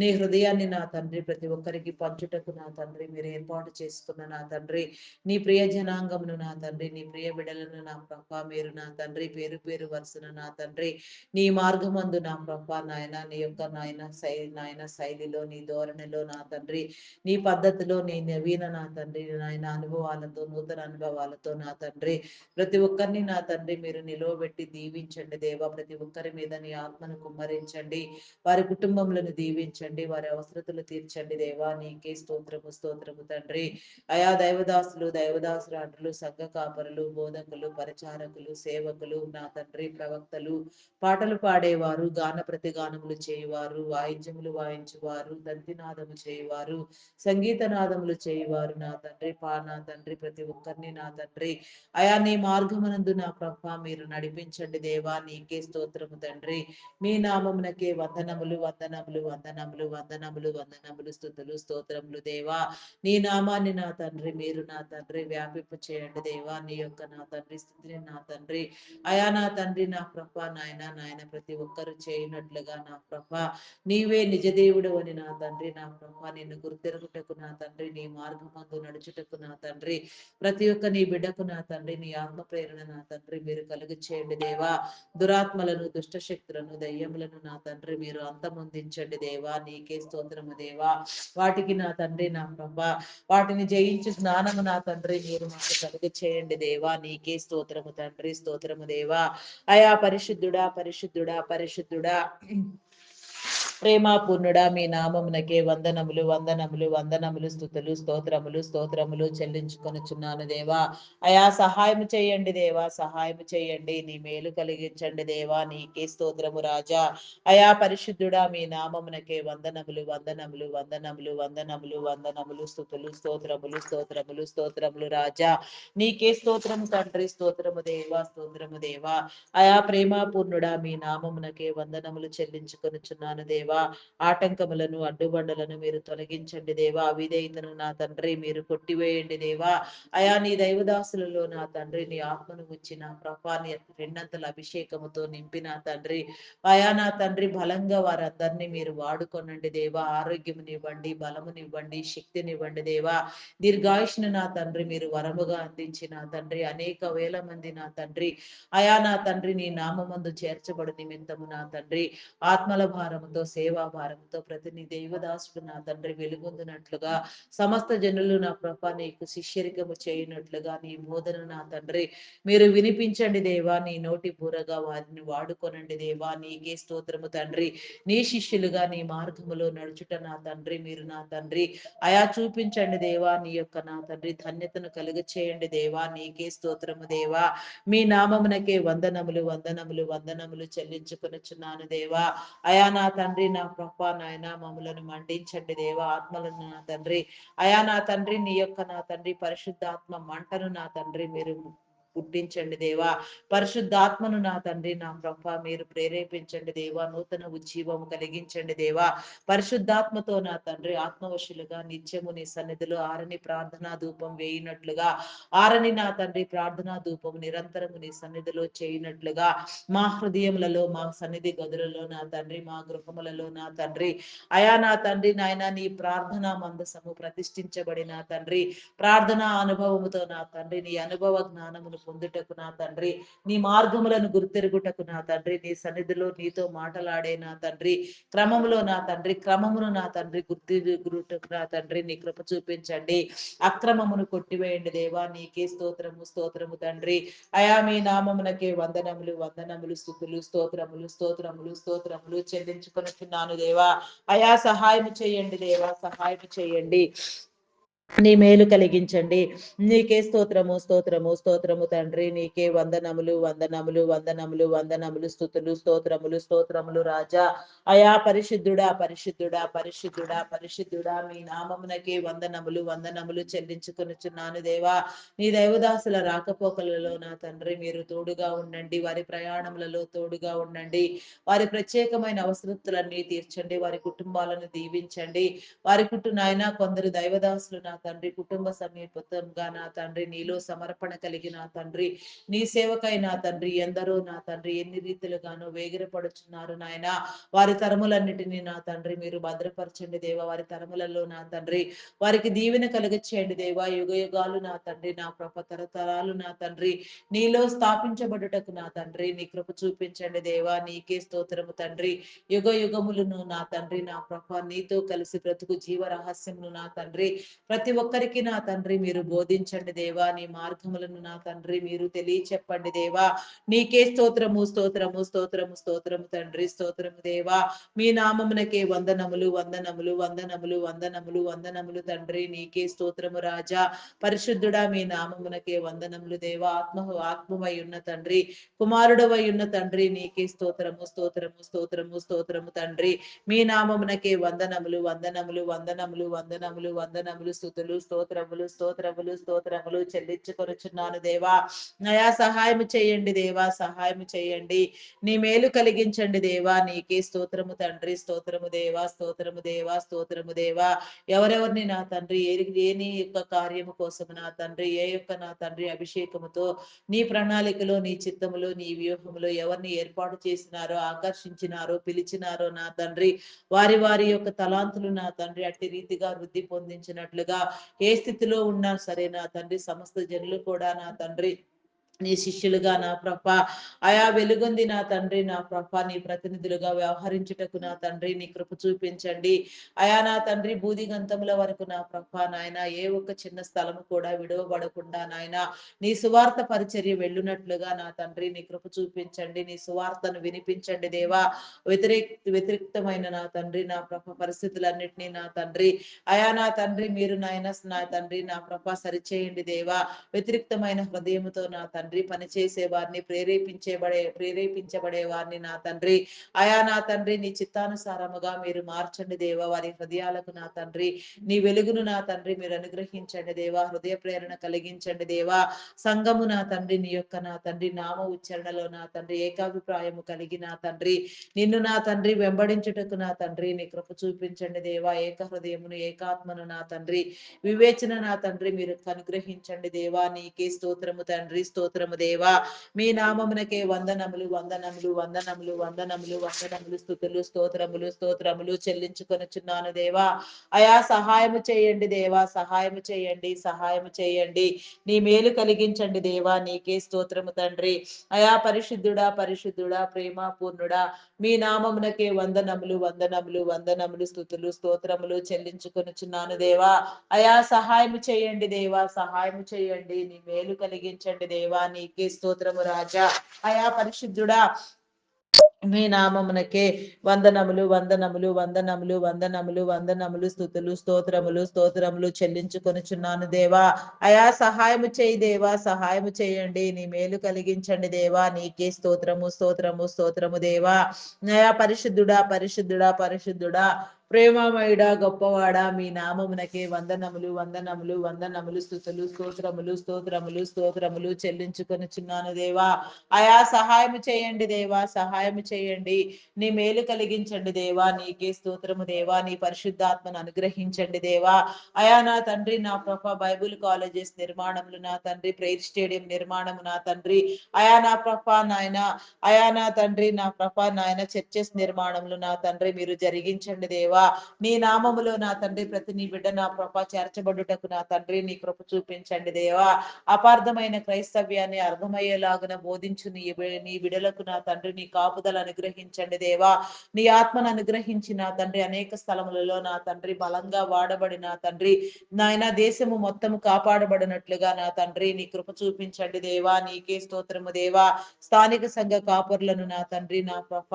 Speaker 1: నీ హృదయాన్ని నా తండ్రి ప్రతి ఒక్కరికి పంచుటకు నా తండ్రి మీరు ఏర్పాటు చేసుకున్న నా తండ్రి నీ ప్రియ జనాంగమును నా తండ్రి నీ ప్రియ బిడలను నా ప్రభ మీరు నా తండ్రి పేరు పేరు వరుసన నా తండ్రి నీ మార్గమందు నా ప్రభ నాయన నీ యొక్క నాయన శైలిలో నీ ధోరణిలో నా తండ్రి నీ పద్ధతిలో నీ నవీన నా తండ్రి నాయన అనుభవాలతో నూతన అనుభవాలతో నా తండ్రి ప్రతి ఒక్కరిని నా తండ్రి మీరు నిలువబెట్టి దీవించండి దేవా. ప్రతి ఒక్కరి మీద నీ ఆత్మను కుమ్మరించండి. వారి కుటుంబములను దీవించండి. వారి అవసరతలు తీర్చండి దేవా. నీకే స్తోత్రము, స్తోత్రము తండ్రి. అయా దైవదాసులు దైవదాసురాండ్రులు సంఘ కాపరులు బోధకులు పరిచారకులు సేవకులు నా తండ్రి ప్రవక్తలు పాటలు పాడేవారు గాన ప్రతిగానములు చేయువారు వాయిద్యములు వాయించువారు దంతినాదము చేయువారు సంగీత నాదములు చేయువారు నా తండ్రి నా తండ్రి ప్రతి ఒక్కరిని నా తండ్రి అయా నీ మార్గమునందు నా ప్రభ మీరు నడిపించండి దేవా. నీకే స్తోత్రము తండ్రి. మీ నామమునకే వందనములు, వందనములు, వందనములు, వందనములు, వందనములు, స్తుతులు, స్తోత్రములు దేవా. నీ నామాన్ని నా తండ్రి మీరు నా తండ్రి వ్యాపింప చేయండి దేవా. నీ యొక్క నా తండ్రి స్థితిని నా తండ్రి అయా నా తండ్రి నా ప్రభ నాయన నాయన ప్రతి ఒక్కరు చేయనట్లుగా నా ప్రభ నీవే నిజ దేవుడు అని నా తండ్రి నా ప్రభ నిన్ను గుర్తెరుగుటకు నా తండ్రి నీ మార్గమందు నడుచుటకు నా తండ్రి ప్రతి ఒక్క నీ బిడ్డకు నా తండ్రి నీ ఆత్మ ప్రేరణ నా తండ్రి మీరు కలుగు చేయండి దేవా. దురాత్మలను దుష్ట శక్తులను దయ్యములను నా తండ్రి మీరు అంతమొందించండి దేవా. నీకే స్తోత్రము దేవా. వాటికి నా తండ్రి నా ప్రభ వాటిని జయించి జ్ఞానము నా తండ్రి మీరు మాకు కలుగు చేయండి దేవా. నీకే స్తోత్రము తండ్రి, స్తోత్రము దేవా. అయా పరిశుద్ధుడా, పరిశుద్ధుడా, పరిశుద్ధుడా ప్రేమాపూర్ణుడా మీ నామమునకే వందనములు, వందనములు, వందనములు, స్థుతులు, స్తోత్రములు, స్తోత్రములు చెల్లించుకొనుచున్నాను దేవా. అయా సహాయం చేయండి దేవా. సహాయం చేయండి. నీ మేలు కలిగించండి దేవా. నీకే స్తోత్రము రాజా. అయా పరిశుద్ధుడా మీ నామమునకే వందనములు, వందనములు, వందనములు, వందనములు, వందనములు, స్థుతులు, స్తోత్రములు, స్తోత్రములు, స్తోత్రములు రాజా. నీకే స్తోత్రము తండ్రి, స్తోత్రము దేవా, స్తోత్రము దేవా. అయా ప్రేమాపూర్ణుడా మీ నామమునకే వందనములు చెల్లించుకొనుచున్నాను దేవా. ఆటంకములను అడ్డుబండలను మీరు తొలగించండి దేవా. అవిధేయతను నా తండ్రి మీరు కొట్టివేయండి దేవా. అయా నీ దైవదాసులలో నా తండ్రి నీ ఆత్మను ఉంచి నా ప్రభాని రెండంతల అభిషేకముతో నింపిన తండ్రి అయా నా తండ్రి బలంగా వారందరినీ మీరు వాడుకొనండి దేవా. ఆరోగ్యమునివ్వండి, బలమునివ్వండి, శక్తినివ్వండి దేవా. దీర్ఘాయుష్ను నా తండ్రి మీరు వరముగా అందించిన తండ్రి అనేక వేల మంది నా తండ్రి అయా నా తండ్రి నీ నామందు చేర్చబడు నిమిత్తము నా తండ్రి ఆత్మల భారముతో సేవా భారముతో ప్రతి నీ దైవదాసుడు నా తండ్రి వెలుగొందినట్లుగా సమస్త జనులు నా ప్రభ నీకు శిష్యరికము చేయనట్లుగా నీ బోధన నా తండ్రి మీరు వినిపించండి దేవా. నీ నోటి బూరగా వారిని వాడుకొనండి దేవా. నీకే స్తోత్రము తండ్రి. నీ శిష్యులుగా నీ మార్గములో నడుచుట నా తండ్రి మీరు నా తండ్రి అయా చూపించండి దేవా. నీ యొక్క నా తండ్రి ధన్యతను కలుగ చేయండి దేవా. నీకే స్తోత్రము దేవా. మీ నామమునకే వందనములు, వందనములు, వందనములు చెల్లించుకొనుచున్నాను దేవా. అయా నా తండ్రి నా ప్రభ నాయన మమ్మలను మండించండి దేవా. ఆత్మలను నా తండ్రి అయా నా తండ్రి నీ యొక్క నా తండ్రి పరిశుద్ధాత్మ మంటను నా తండ్రి మీరు పుట్టించండి దేవా. పరిశుద్ధాత్మను నా తండ్రి నా ప్రభ మీరు ప్రేరేపించండి దేవా. నూతన ఉజ్జీవము కలిగించండి దేవా. పరిశుద్ధాత్మతో నా తండ్రి ఆత్మవశులుగా నిత్యము నీ సన్నిధిలో ఆరని ప్రార్థనా ధూపం వేయినట్లుగా, ఆరని నా తండ్రి ప్రార్థనా ధూపం నిరంతరము నీ సన్నిధిలో చేయనట్లుగా, మా హృదయములలో మా సన్నిధి గదులలో నా తండ్రి మా గృహములలో నా తండ్రి అయా నా తండ్రి నాయన నీ ప్రార్థన మందసము ప్రతిష్ఠించబడిన తండ్రి ప్రార్థనా అనుభవముతో నా తండ్రి నీ అనుభవ జ్ఞానమును పొందుటకు నా తండ్రి నీ మార్గములను గుర్తెరుగుటకు నా తండ్రి నీ సన్నిధిలో నీతో మాటలాడే నా తండ్రి క్రమములో నా తండ్రి క్రమమును నా తండ్రి గుర్తుటకు నా తండ్రి నీ కృప చూపించండి. అక్రమమును కొట్టివేయండి దేవా. నీకే స్తోత్రము స్తోత్రము తండ్రి. అయా మీ నామమునకే వందనములు వందనములు స్తుతులు స్తోత్రములు స్తోత్రములు స్తోత్రములు చెల్లించుకొనుచున్నాను దేవా. అయా సహాయం చేయండి దేవా. సహాయం చేయండి. నీ మేలు కలిగించండి. నీకే స్తోత్రము స్తోత్రము స్తోత్రము తండ్రి. నీకే వందనములు వందనములు వందనములు వందనములు స్తుతులు స్తోత్రములు స్తోత్రములు రాజా. అయా పరిశుద్ధుడా పరిశుద్ధుడా పరిశుద్ధుడా పరిశుద్ధుడా మీ నామమునకే వందనములు వందనములు చెల్లించుకొనుచున్నాను దేవా. నీ దైవదాసుల రాకపోకలలో నా తండ్రి మీరు తోడుగా ఉండండి. వారి ప్రయాణములలో తోడుగా ఉండండి. వారి ప్రత్యేకమైన అవసరతులన్నీ తీర్చండి. వారి కుటుంబాలను దీవించండి. వారి నాయన కొందరు దైవదాసులు నా తండ్రి కుటుంబ సమీపంగా నా తండ్రి నీలో సమర్పణ కలిగిన తండ్రి నీ సేవకై నా తండ్రి ఎందరో నా తండ్రి ఎన్ని రీతిలుగానో వేగిరపడుచున్నారు నాయన. వారి తరములన్నిటినీ నా తండ్రి మీరు భద్రపరచండి దేవా. వారి తరములలో నా తండ్రి వారికి దీవెన కలిగచేయండి దేవా. యుగ యుగాలు నా తండ్రి నా కృప తరతరాలు నా తండ్రి నీలో స్థాపించబడుటకు నా తండ్రి నీ కృప చూపించండి దేవా. నీకే స్తోత్రము తండ్రి. యుగ యుగములను నా తండ్రి నా ప్రభ నీతో కలిసి బ్రతుకు జీవ రహస్యమును నా తండ్రి ప్రతి ఒక్కరికి నా తండ్రి మీరు బోధించండి దేవా. నీ మార్గములను నా తండ్రి మీరు తెలియచెప్పండి దేవా. నీకే స్తోత్రము స్తోత్రము స్తోత్రము స్తోత్రము తండ్రి స్తోత్రము దేవా. మీ నామమునకే వందనములు వందనములు వందనములు వందనములు వందనములు తండ్రి. నీకే స్తోత్రము రాజా. పరిశుద్ధుడా మీ నామమునకే వందనములు దేవా. ఆత్మవై ఉన్న తండ్రి కుమారుడవై ఉన్న తండ్రి నీకే స్తోత్రము స్తోత్రము స్తోత్రము స్తోత్రము తండ్రి. మీ నామమునకే వందనములు వందనములు వందనములు వందనములు వందనములు స్తుతులు స్తోత్రములు స్తోత్రములు స్తోత్రములు చెల్లించుకొనుచున్నాను దేవా. నయా సహాయం చేయండి దేవా. సహాయం చేయండి. నీ మేలు కలిగించండి దేవా. నీకే స్తోత్రము తండ్రి. స్తోత్రము దేవా. స్తోత్రము దేవా. స్తోత్రము దేవా. ఎవరెవరిని నా తండ్రి ఏ నీ యొక్క కార్యము కోసం నా తండ్రి ఏ యొక్క నా తండ్రి అభిషేకముతో నీ ప్రణాళికలో నీ చిత్తములో నీ వ్యూహములో ఎవరిని ఏర్పాటు చేసినారో ఆకర్షించినారో పిలిచినారో నా తండ్రి వారి వారి యొక్క తలాంతులు నా తండ్రి అట్టి రీతిగా వృద్ధి పొందించినట్లుగా ఏ స్థితిలో ఉన్నా సరే నా తండ్రి సమస్త జనులు కూడా నా తండ్రి నీ శిష్యులుగా నా ప్రభ ఆయా వెలుగొంది నా తండ్రి నా ప్రభ నీ ప్రతినిధులుగా వ్యవహరించుటకు నా తండ్రి నీ కృప చూపించండి. అయా నా తండ్రి బూదిగంతముల వరకు నా ప్రభ నాయన ఏ ఒక్క చిన్న స్థలము కూడా విడవబడకుండా నాయన నీ సువార్త పరిచర్య వెళ్ళునట్లుగా నా తండ్రి నీ కృప చూపించండి. నీ సువార్తను వినిపించండి దేవా. వ్యతిరేక్తమైన నా తండ్రి నా ప్రభ పరిస్థితులన్నిటినీ నా తండ్రి అయా నా తండ్రి మీరు నా తండ్రి నా ప్రభ సరిచేయండి దేవా. వ్యతిరేక్తమైన హృదయముతో నా తండ్రి పనిచేసే వారిని ప్రేరేపించబడే వారిని నా తండ్రి అయా నా తండ్రి నీ చిత్తానుసారముగా మీరు మార్చండి దేవా. వారి హృదయాలకు నా తండ్రి నీ వెలుగును నా తండ్రి మీరు అనుగ్రహించండి దేవా. హృదయ ప్రేరణ కలిగించండి దేవా. సంఘము నా తండ్రి నీ యొక్క నా తండ్రి నామ ఉచ్చారణలో నా తండ్రి ఏకాభిప్రాయము కలిగి నా తండ్రి నిన్ను నా తండ్రి వెంబడించుటకు నా తండ్రి నీ కృప చూపించండి దేవా. ఏక హృదయమును ఏకాత్మను నా తండ్రి వివేచన నా తండ్రి మీరు అనుగ్రహించండి దేవా. నీకే స్తోత్రము తండ్రి. స్తోత్రము దేవా. మీ నామమునకే వందనములు వందనములు వందనములు వందనములు వందనములు స్తుతులు స్తోత్రములు స్తోత్రములు చెల్లించుకొనుచున్నాను దేవా. అయా సహాయము చేయండి దేవా. సహాయము చేయండి. సహాయము చేయండి. నీ మేలు కలిగించండి దేవా. నీకే స్తోత్రము తండ్రి. అయా పరిశుద్ధుడా పరిశుద్ధుడా ప్రేమ పూర్ణుడా మీ నామమునకే వందనములు వందనములు వందనములు స్తుతులు స్తోత్రములు చెల్లించుకొనుచున్నాను దేవా. అయా సహాయము చేయండి దేవా. సహాయము చేయండి. నీ మేలు కలిగించండి దేవా. నీకే స్తోత్రము రాజా. అయా పరిశుద్ధుడా మీ నామమునకే వందనములు వందనములు వందనములు వందనములు వందనములు స్తుతులు స్తోత్రములు స్తోత్రములు చెల్లించుకొనుచున్నాను దేవా. అయా సహాయము చేయి దేవా. సహాయము చేయండి. నీ మేలు కలిగించండి దేవా. నీకే స్తోత్రము స్తోత్రము స్తోత్రము దేవా. అయా పరిశుద్ధుడా పరిశుద్ధుడా పరిశుద్ధుడా ప్రేమమయుడా గొప్పవాడా మీ నామమునకే వందనములు వందనములు వందనములు స్తుతులు స్తోత్రములు స్తోత్రములు స్తోత్రములు చెల్లించుకొనుచున్నాను దేవా. అయా సహాయము చేయండి దేవా, సహాయము చేయండి. నీ మేలు కలిగించండి దేవా. నీకే స్తోత్రము దేవా. నీ పరిశుద్ధాత్మను అనుగ్రహించండి దేవా. అయా నా తండ్రి నా ప్రభ బైబుల్ కాలేజెస్ నిర్మాణములు నా తండ్రి, ప్రేయర్ స్టేడియం నిర్మాణము నా తండ్రి, అయా నా ప్రభ నాయన, అయా నా తండ్రి నా ప్రభ నాయన చర్చెస్ నిర్మాణములు నా తండ్రి మీరు జరిగించండి దేవా. నీ నామములో నా తండ్రి ప్రతి నీ బిడ్డ నా ప్రభ చేర్చబడుటకు నా తండ్రి నీ కృప చూపించండి దేవా. అపార్థమైన క్రైస్తవ్యాన్ని అర్థమయ్యేలాగున బోధించు నీ బిడలకు నా తండ్రి నీ కాపుదల అనుగ్రహించండి దేవా. నీ ఆత్మను అనుగ్రహించి నా తండ్రి అనేక స్థలములలో నా తండ్రి బలంగా వాడబడి నా తండ్రి నాయన దేశము మొత్తము కాపాడబడినట్లుగా నా తండ్రి నీ కృప చూపించండి దేవా. నీకే స్తోత్రము దేవా. స్థానిక సంఘ కాపురులను నా తండ్రి నా ప్రభ,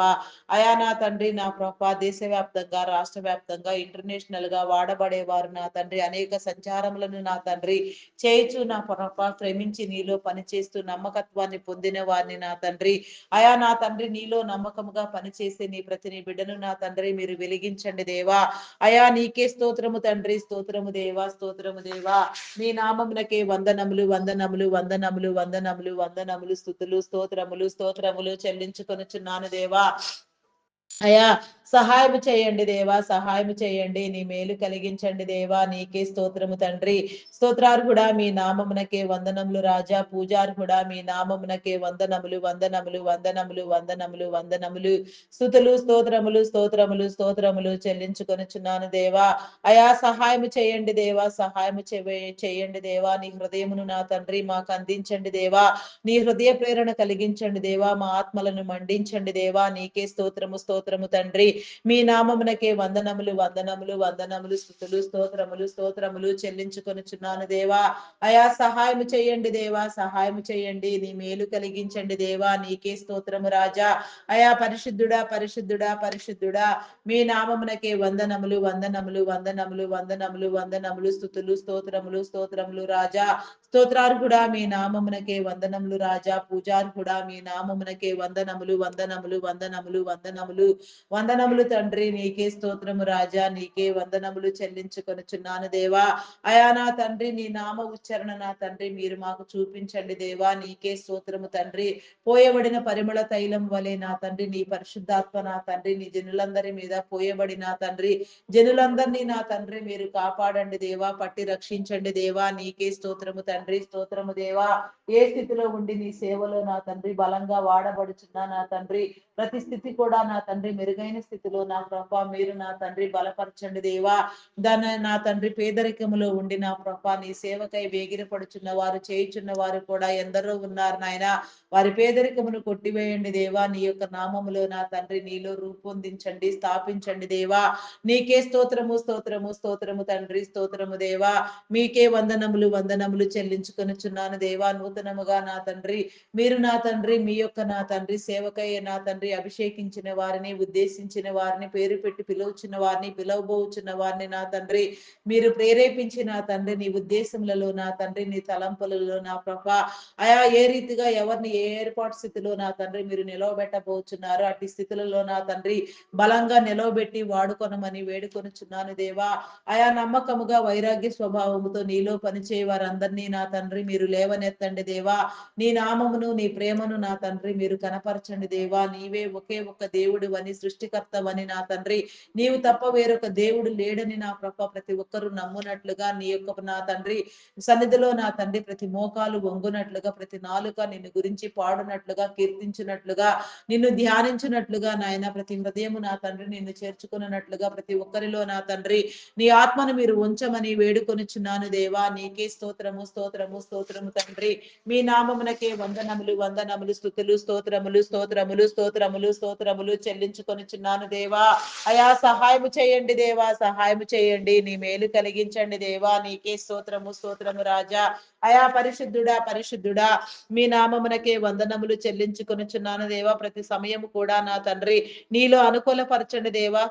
Speaker 1: అయా నా తండ్రి నా ప్రభ దేశవ్యాప్తంగా రాష్ట్ర వ్యాప్తంగా ఇంటర్నేషనల్ గా వాడబడేవారు నా తండ్రి అనేక సంచారములను నా తండ్రి చేయిచు నా ప్రభ శ్రమించి నీలో పనిచేస్తూ నమ్మకత్వాన్ని పొందిన వారిని నా తండ్రి, అయా నా తండ్రి నీలో నమ్మకముగా పనిచేసే నీ ప్రతి నీ బిడ్డను నా తండ్రి మీరు వెలిగించండి దేవా. అయా నీకే స్తోత్రము తండ్రి, స్తోత్రము దేవా, స్తోత్రము దేవా. నీ నామమునకే వందనములు వందనములు వందనములు వందనములు వందనములు స్తుతులు స్తోత్రములు స్తోత్రములు చెల్లించుకొనుచున్నాను దేవా. అయా సహాయము చేయండి దేవా, సహాయము చేయండి. నీ మేలు కలిగించండి దేవా. నీకే స్తోత్రము తండ్రి. స్తోత్రార్హుడా మీ నామమునకే వందనములు రాజా. పూజార్హుడా మీ నామమునకే వందనములు వందనములు వందనములు వందనములు వందనములు స్తుతులు స్తోత్రములు స్తోత్రములు స్తోత్రములు చెల్లించుకొనుచున్నాను దేవా. అయా సహాయము చేయండి దేవా, సహాయము చేయండి దేవా. నీ హృదయమును నా తండ్రి మాకు అందించండి దేవా. నీ హృదయ ప్రేరణ కలిగించండి దేవా. మా ఆత్మలను మండించండి దేవా. నీకే స్తోత్రము స్తోత్రము తండ్రి. మీ నామమునకే వందనములు వందనములు వందనములు స్తుతులు స్తోత్రములు స్తోత్రములు చెల్లించుకొనుచున్నాను దేవా. అయా సహాయము చేయండి దేవా, సహాయము చేయండి. నీ మేలు కలిగించండి దేవా. నీకే స్తోత్రము రాజా. అయా పరిశుద్ధుడా పరిశుద్ధుడా పరిశుద్ధుడా మీ నామమునకే వందనములు వందనములు వందనములు వందనములు వందనములు స్తుతులు స్తోత్రములు స్తోత్రములు రాజా. స్తోత్రార్హుడా మీ నామమునకే వందనములు రాజా. పూజార్హుడా మీ నామమునకే వందనములు వందనములు వందనములు వందనములు వందనములు తండ్రి. నీకే స్తోత్రము రాజా. నీకే వందనములు చెల్లించుకొనుచున్నాను దేవా. అయా నా తండ్రి నీ నామ ఉచ్చారణ నా తండ్రి మీరు మాకు చూపించండి దేవా. నీకే స్తోత్రము తండ్రి. పోయబడిన పరిమళ తైలం వలె నా తండ్రి నీ పరిశుద్ధాత్మ నా తండ్రి నీ జనులందరి మీద పోయబడి నా తండ్రి జనులందరినీ నా తండ్రి మీరు కాపాడండి దేవా. పట్టి రక్షించండి దేవా. నీకే స్తోత్రము తండ్రి, స్తోత్రము దేవా. ఏ స్థితిలో ఉండి నీ సేవలో నా తండ్రి బలంగా వాడబడుచున్నా నా తండ్రి ప్రతి స్థితి కూడా నా తండ్రి మెరుగైన స్థితిలో నా ప్రభ మీరు నా తండ్రి బలపరచండి దేవా. దాని నా తండ్రి పేదరికములో ఉండి నా ప్రభ నీ సేవకై వేగిరపడుచున్న వారు చేయుచున్న వారు కూడా ఎందరో ఉన్నారు నాయన. వారి పేదరికమును కొట్టివేయండి దేవా. నీ యొక్క నామములో నా తండ్రి నీలో రూపొందించండి స్థాపించండి దేవా. నీకే స్తోత్రము స్తోత్రము స్తోత్రము తండ్రి, స్తోత్రము దేవా. మీకే వందనములు వందనములు చెల్లించుకొనుచున్నాను దేవా. నూతనముగా నా తండ్రి మీరు నా తండ్రి మీ యొక్క నా తండ్రి సేవకై నా తండ్రి అభిషేకించిన వారిని ఉద్దేశించిన వారిని పేరు పెట్టి పిలువచున్న వారిని పిలవబోచున్న వారిని నా తండ్రి మీరు ప్రేరేపించి నా తండ్రి నీ ఉద్దేశములలో నా తండ్రి నీ తలంపులలో నా ప్రభ అయా ఏ రీతిగా ఎవరిని ఏ ఏర్పాటు స్థితిలో నా తండ్రి మీరు నిలవబెట్టబోచున్నారు అట్టి స్థితులలో నా తండ్రి బలంగా నిలవబెట్టి వాడుకొనమని వేడుకొనుచున్నాను దేవా. అయా నమ్మకముగా వైరాగ్య స్వభావముతో నీలో పనిచేయ వారందరినీ నా తండ్రి మీరు లేవనెత్తండి దేవా. నీ నామమును నీ ప్రేమను నా తండ్రి మీరు కనపరచండి దేవా. నీవే ఒకే ఒక్క దేవుడు అని సృష్టికర్తవని నా తండ్రి నీవు తప్ప వేరొక దేవుడు లేడని నా ప్రభ ప్రతి ఒక్కరూ నమ్మునట్లుగా నీ యొక్క నా తండ్రి సన్నిధిలో నా తండ్రి ప్రతి మోకాలు వంగునట్లుగా ప్రతి నాలుక నిన్ను గురించి పాడునట్లుగా కీర్తించినట్లుగా నిన్ను ధ్యానించినట్లుగా నాయన ప్రతి హృదయము నా తండ్రి నిన్ను చేర్చుకున్నట్లుగా ప్రతి ఒక్కరిలో నా తండ్రి నీ ఆత్మను మీరు ఉంచమని వేడుకొనుచున్నాను దేవా. నీకే స్తోత్రము స్తోత్రము స్తోత్రము తండ్రి. మీ నామమునకే వందనములు వందనములు స్తుతులు స్తోత్రములు స్తోత్రములు స్తోత్రములు స్తోత్రములు చెల్లించుకొనుచున్నాను దేవా. అయా సహాయము చేయండి దేవా, సహాయము చేయండి. నీ మేలు కలిగించండి దేవా. నీకే స్తోత్రము స్తోత్రము రాజా. అయా పరిశుద్ధుడా పరిశుద్ధుడా మీ నామమునకే వందనములు చెల్లించుకొనుచున్నాను దేవా. ప్రతి సమయము కూడా నా తండ్రి నీలో అనుకూలపరచండి దేవా.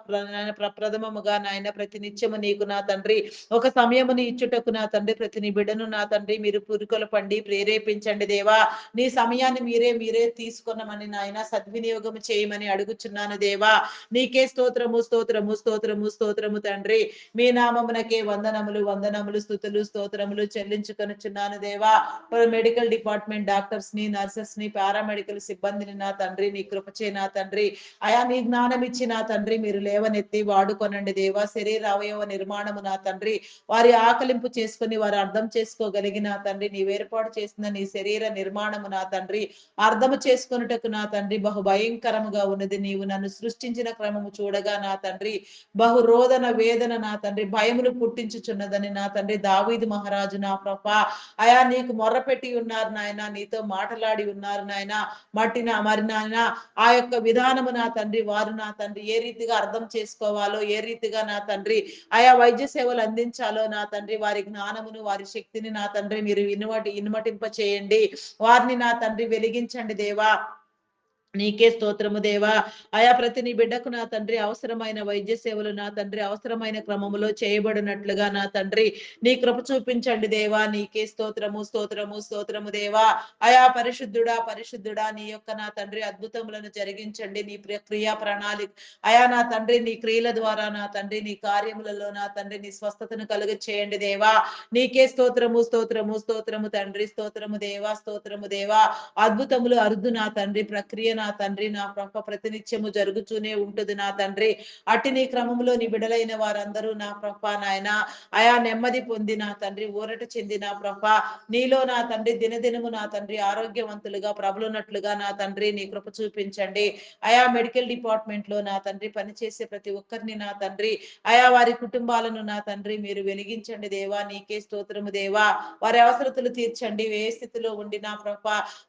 Speaker 1: ప్రథమముగా నాయన ప్రతి నిత్యము నీకు నా తండ్రి ఒక సమయముని ఇచ్చుటకు నా తండ్రి ప్రతి నీ బిడ్డను నా తండ్రి తండ్రి మీరు పురుకొల్పండి, ప్రేరేపించండి దేవా. నీ సమయాన్ని మీరే మీరే తీసుకున్నామని నాయన సద్వినియోగం చేయమని అడుగుచున్నాను దేవా. నీకే స్తోత్రము స్తోత్రము స్తోత్రము స్తోత్రము తండ్రి. మీ నామమునకే వందనములు వందనములు స్తుతులు స్తోత్రములు చెల్లించుకొనుచున్నాను దేవా. మెడికల్ డిపార్ట్మెంట్ డాక్టర్స్ ని, నర్సెస్ ని, పారామెడికల్ సిబ్బందిని నా తండ్రి నీ కృపచే నా తండ్రి అయా నీ జ్ఞానం ఇచ్చి నా తండ్రి మీరు లేవనెత్తి వాడుకొనండి దేవా. శరీర అవయవ నిర్మాణము నా తండ్రి వారి ఆకలింపు చేసుకుని వారు అర్థం చేసుకోగలిగిన తండ్రి నీవు ఏర్పాటు చేసిన నీ శరీర నిర్మాణము నా తండ్రి అర్థము చేసుకొనుటకు నా తండ్రి బహు భయంకరముగా ఉన్నది. నీవు నన్ను సృష్టించిన క్రమము చూడగా నా తండ్రి బహు రోదన వేదన నా తండ్రి భయములు పుట్టించుచున్నదని నా తండ్రి దావీదు మహారాజు నా ప్రభా అయా నీకు మొర్రపెట్టి ఉన్నారు నాయన, నీతో మాటలాడి ఉన్నారు నాయన. మరి నాయన ఆ యొక్క విధానము నా తండ్రి వారు నా తండ్రి ఏ రీతిగా అర్థం చేసుకోవాలో, ఏ రీతిగా నా తండ్రి ఆయా వైద్య సేవలు అందించాలో నా తండ్రి వారి జ్ఞానమును వారి శక్తిని నా తండ్రి మీరు ఇనుమటింప చేయండి. వారిని నా తండ్రి వెలిగించండి దేవా. నీకే స్తోత్రము దేవా. ఆయా ప్రతి నీ బిడ్డకు నా తండ్రి అవసరమైన వైద్య సేవలు నా తండ్రి అవసరమైన క్రమములో చేయబడినట్లుగా నా తండ్రి నీ కృప చూపించండి దేవా. నీకే స్తోత్రము స్తోత్రము స్తోత్రము దేవా. ఆయా పరిశుద్ధుడా పరిశుద్ధుడా నీ యొక్క నా తండ్రి అద్భుతములను జరిగించండి. నీ క్రియా ప్రణాళిక అయా నా తండ్రి నీ క్రియల ద్వారా నా తండ్రి నీ కార్యములలో నా తండ్రి నీ స్వస్థతను కలుగ చేయండి దేవా. నీకే స్తోత్రము స్తోత్రము స్తోత్రము తండ్రి స్తోత్రము దేవా స్తోత్రము దేవా. అద్భుతములు అరుదు నా తండ్రి ప్రక్రియ నా తండ్రి నా ప్రభ ప్రతినిత్యము జరుగుతూనే ఉంటుంది నా తండ్రి. అట్టి నీ క్రమంలో నీ బిడలైన వారందరూ నా ప్రభ నాయన ఆయా నెమ్మది పొంది నా తండ్రి ఊరట చెంది నా ప్రభ నీలో నా తండ్రి దినదినము నా తండ్రి ఆరోగ్యవంతులుగా ప్రబలునట్లుగా నా తండ్రి నీ కృప చూపించండి. ఆయా మెడికల్ డిపార్ట్మెంట్ లో నా తండ్రి పనిచేసే ప్రతి ఒక్కరిని నా తండ్రి ఆయా వారి కుటుంబాలను నా తండ్రి మీరు వెలిగించండి దేవా. నీకే స్తోత్రము దేవా. వారి అవసరతలు తీర్చండి. ఏ స్థితిలో ఉండి నా ప్రభ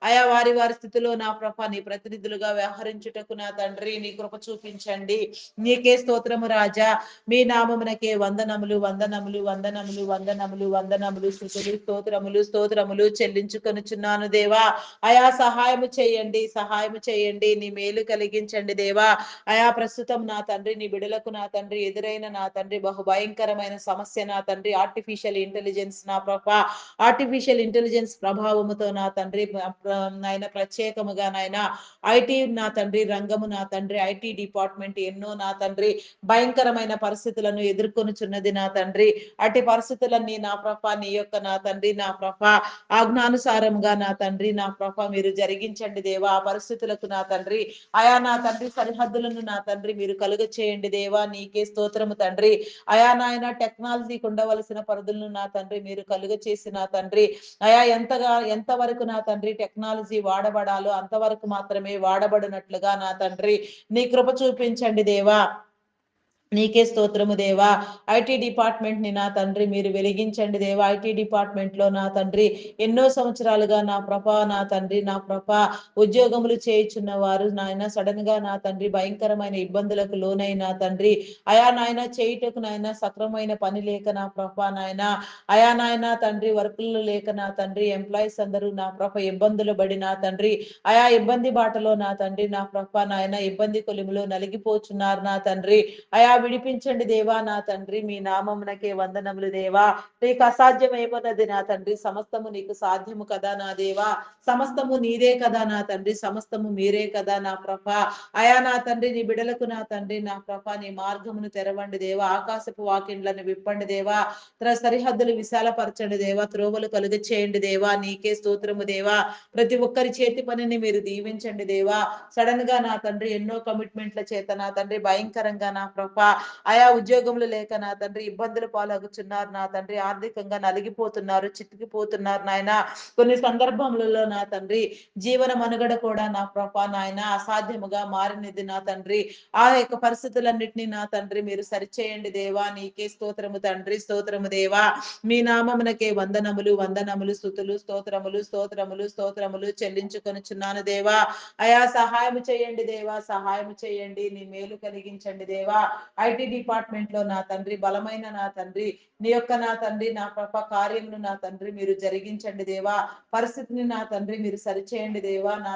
Speaker 1: ఆయా వారి వారి స్థితిలో నా ప్రభ నీ ప్రతినిధులుగా వ్యవహరించుటకు నా తండ్రి నీ కృప చూపించండి. నీకే స్తోత్రము రాజా. మీ నామమునకే వందనములు వందనములు వందనములు వందనములు వందనములు స్తుతులు స్తోత్రములు స్తోత్రములు చెల్లించుకొనుచున్నాను దేవా. ఆయా సహాయము చేయండి సహాయము చేయండి. నీ మేలు కలిగించండి దేవా. ఆయా ప్రస్తుతం నా తండ్రి నీ బిడలకు నా తండ్రి ఎదురైన నా తండ్రి బహు భయంకరమైన సమస్య నా తండ్రి ఆర్టిఫిషియల్ ఇంటెలిజెన్స్ నా ప్రభ ఆర్టిఫిషియల్ ఇంటెలిజెన్స్ ప్రభావముతో నా తండ్రి నాయన ప్రత్యేకముగా నాయన ఐటీ నా తండ్రి రంగము నా తండ్రి ఐటీ డిపార్ట్మెంట్ ఎన్నో నా తండ్రి భయంకరమైన పరిస్థితులను ఎదుర్కొనుచున్నది నా తండ్రి. అటు పరిస్థితులన్నీ నా ప్రభ నీ యొక్క నా తండ్రి నా ప్రభ ఆజ్ఞానుసారంగా నా తండ్రి నా ప్రభ మీరు జరిగించండి దేవా. ఆ పరిస్థితులకు నా తండ్రి ఆయా నా తండ్రి సరిహద్దులను నా తండ్రి మీరు కలుగ చేయండి దేవా. నీకే స్తోత్రము తండ్రి. ఆయా నాయన టెక్నాలజీకి ఉండవలసిన పరిధులను నా తండ్రి మీరు కలుగ చేసి నా తండ్రి ఆయా ఎంతవరకు నా తండ్రి టెక్నాలజీ వాడబడాలో అంతవరకు మాత్రమే వాడబడినట్లుగా నా తండ్రి నీ కృప చూపించండి దేవా. నీకే స్తోత్రము దేవా. ఐటీ డిపార్ట్మెంట్ ని నా తండ్రి మీరు వెలిగించండి దేవా. ఐటీ డిపార్ట్మెంట్ లో నా తండ్రి ఎన్నో సంవత్సరాలుగా నా ప్రభ నా తండ్రి నా ప్రభ ఉద్యోగములు చేయుచున్న వారు నాయన సడన్ గా నా తండ్రి భయంకరమైన ఇబ్బందులకు లోనైన తండ్రి అయా నాయన చేయుటకు నాయన సక్రమైన పని లేక నా ప్రభ నాయన అయా నాయన తండ్రి వర్కులు లేక నా తండ్రి ఎంప్లాయీస్ అందరూ నా ప్రభ ఇబ్బందులు పడి నా తండ్రి ఆయా ఇబ్బంది బాటలో నా తండ్రి నా ప్రభ నాయన ఇబ్బంది కొలిమిలో నలిగిపోచున్నారు నా తండ్రి. అయా విడిపించండి దేవా. నా తండ్రి మీ నామమునకే వందనములు దేవా. నీకు అసాధ్యమైపోయినది నా తండ్రి సమస్తము నీకు సాధ్యము కదా నా దేవా. సమస్తము నీదే కదా నా తండ్రి సమస్తము మీరే కదా నా ప్రభ అయా నా తండ్రి నీ బిడలకు నా తండ్రి నా ప్రభ నీ మార్గమును తెరవండి దేవా. ఆకాశపు వాకిండ్లను విప్పండి దేవా. సరిహద్దులు విశాలపరచండి దేవా. త్రోవలు కలుగ చేయండి దేవా. నీకే స్తోత్రము దేవా. ప్రతి ఒక్కరి చేతి పనిని మీరు దీవించండి దేవా. సడన్ గా నా తండ్రి ఎన్నో కమిట్మెంట్ల చేత నా తండ్రి భయంకరంగా నా ప్రభ ఆయా ఉద్యోగములు లేక నా తండ్రి ఇబ్బందులు పాలగుచున్నారు నా తండ్రి. ఆర్థికంగా నలిగిపోతున్నారు చితికిపోతున్నారు నాయన. కొన్ని సందర్భములలో నా తండ్రి జీవన మనుగడ కూడా నా ప్రభ నాయన అసాధ్యముగా మారినది నా తండ్రి. ఆ యొక్క పరిస్థితులన్నిటినీ నా తండ్రి మీరు సరిచేయండి దేవా. నీకే స్తోత్రము తండ్రి స్తోత్రము దేవా. మీ నామమునకే వందనములు వందనములు స్తుతులు స్తోత్రములు స్తోత్రములు స్తోత్రములు చెల్లించుకొనుచున్నాను దేవా. అయా సహాయం చేయండి దేవా. సహాయం చేయండి. నీ మేలు కలిగించండి దేవా. ఐటీ డిపార్ట్మెంట్ లో నా తండ్రి బలమైన నా తండ్రి నీ యొక్క నా తండ్రి నా ప్రభ కార్యమును నా తండ్రి మీరు జరిగించండి దేవా. పరిస్థితిని నా తండ్రి మీరు సరిచేయండి దేవా. నా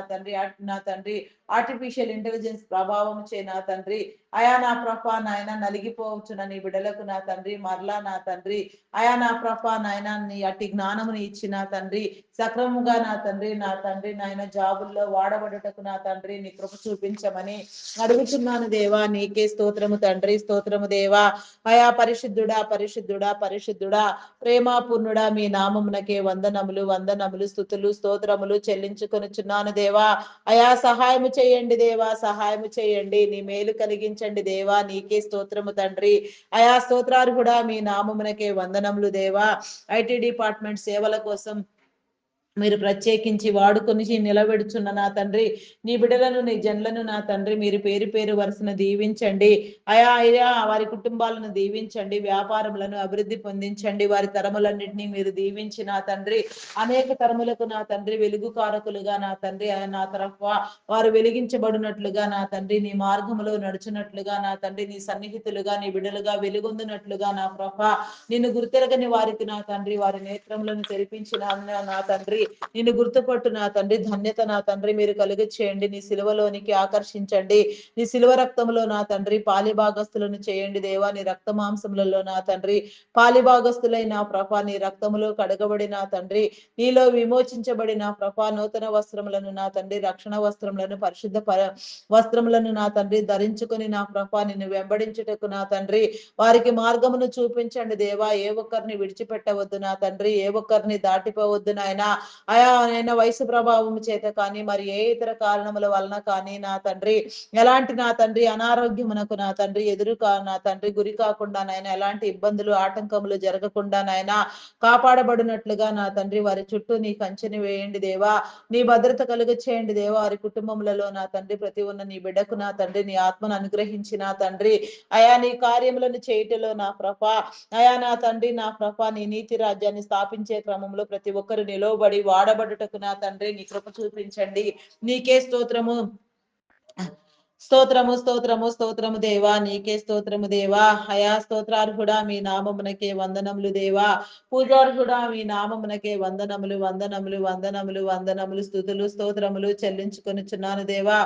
Speaker 1: తండ్రి ఆర్టిఫిషియల్ ఇంటెలిజెన్స్ ప్రభావం చే నా తండ్రి అయా నా ప్రభా నాయన నలిగిపోవచ్చున నీ బిడ్డలకు నా తండ్రి మరలా నా తండ్రి అయా నా ప్రభా నాయన నీ అట్టి జ్ఞానముని ఇచ్చిన తండ్రి సక్రమంగా నా తండ్రి నాయన జాబుల్లో వాడబడుటకు నా తండ్రి నీ కృప చూపించమని అడుగుతున్నాను దేవా. నీకే స్తోత్రము తండ్రి, స్తోత్రము దేవా. అయా పరిశుద్ధుడా పరిశుద్ధుడా పరిశుద్ధుడా ప్రేమాపూర్ణుడా మీ నామమునకే వందనములు వందనములు స్తుతులు స్తోత్రములు చెల్లించుకొనుచున్నాను దేవా. అయా సహాయము చేయండి దేవా, సహాయము చేయండి. నీ మేలు కలిగించండి దేవా. నీకే స్తోత్రము తండ్రి. అయా స్తోత్రార్హుడా మీ నామమునకే వందనములు దేవా. ఐటీ డిపార్ట్మెంట్ సేవల కోసం మీరు ప్రత్యేకించి వాడుకొని నిలబెడుచున్న నా తండ్రి నీ బిడ్డలను నీ జన్లను నా తండ్రి మీరు పేరు పేరు వరుసను దీవించండి. అయా అయా వారి కుటుంబాలను దీవించండి, వ్యాపారములను అభివృద్ధి పొందించండి. వారి తరములన్నింటినీ మీరు దీవించి నా తండ్రి అనేక తరములకు నా తండ్రి వెలుగు కారకులుగా నా తండ్రి నా తరఫ వారు వెలిగించబడినట్లుగా నా తండ్రి నీ మార్గములో నడుచున్నట్లుగా నా తండ్రి నీ సన్నిహితులుగా నీ బిడ్డలుగా వెలుగొందినట్లుగా నా ప్రభ నిన్ను గుర్తెరగని వారికి నా తండ్రి వారి నేత్రములను తెరిపించిన నా తండ్రి నిన్ను గుర్తుపట్టు నా తండ్రి ధన్యత నా తండ్రి మీరు కలుగ చేయండి. నీ సిలువలోనికి ఆకర్షించండి. నీ సిలువ రక్తములో నా తండ్రి పాలిభాగస్తులను చేయండి దేవా. నీ రక్త మాంసములలో నా తండ్రి పాలిభాగస్తులైన ప్రభా నీ రక్తములో కడగబడిన తండ్రి నీలో విమోచించబడిన ప్రభా నూతన వస్త్రములను నా తండ్రి రక్షణ వస్త్రములను పరిశుద్ధ వస్త్రములను నా తండ్రి ధరించుకొని నా ప్రభా నిన్ను వెంబడించుటకు నా తండ్రి వారికి మార్గమును చూపించండి దేవా. ఏ ఒక్కరిని విడిచిపెట్టవద్దు నా తండ్రి, ఏ ఒక్కరిని దాటిపోవద్దు నాయన. అయా ఆయన వయసు ప్రభావం చేత కానీ మరి ఏ ఇతర కారణముల వలన కానీ నా తండ్రి ఎలాంటి నా తండ్రి అనారోగ్యమునకు నా తండ్రి నా తండ్రి గురి కాకుండా నాయన ఎలాంటి ఇబ్బందులు ఆటంకములు జరగకుండా నాయన కాపాడబడినట్లుగా నా తండ్రి వారి చుట్టూ నీ కంచెని వేయండి దేవా. నీ భద్రత కలుగ చేయండి దేవా. వారి కుటుంబములలో నా తండ్రి ప్రతి ఉన్న నీ బిడ్డకు నా తండ్రి నీ ఆత్మను అనుగ్రహించి నా తండ్రి అయా నీ కార్యములను చేయటలో నా ప్రభ అయా నా తండ్రి నా ప్రభ నీ నీతి రాజ్యాన్ని స్థాపించే క్రమంలో ప్రతి ఒక్కరు నిలవబడి వాడబడుటకు నా తండ్రి నీ కృప చూపించండి. నీకే స్తోత్రము స్తోత్రము స్తోత్రము స్తోత్రము దేవా. నీకే స్తోత్రము దేవా. అయా స్తోత్రార్హుడా మీ నామమునకే వందనములు దేవా. పూజార్హుడా మీ నామమునకే వందనములు వందనములు వందనములు వందనములు స్తుతులు స్తోత్రములు చెల్లించుకొనిచున్నాను దేవా.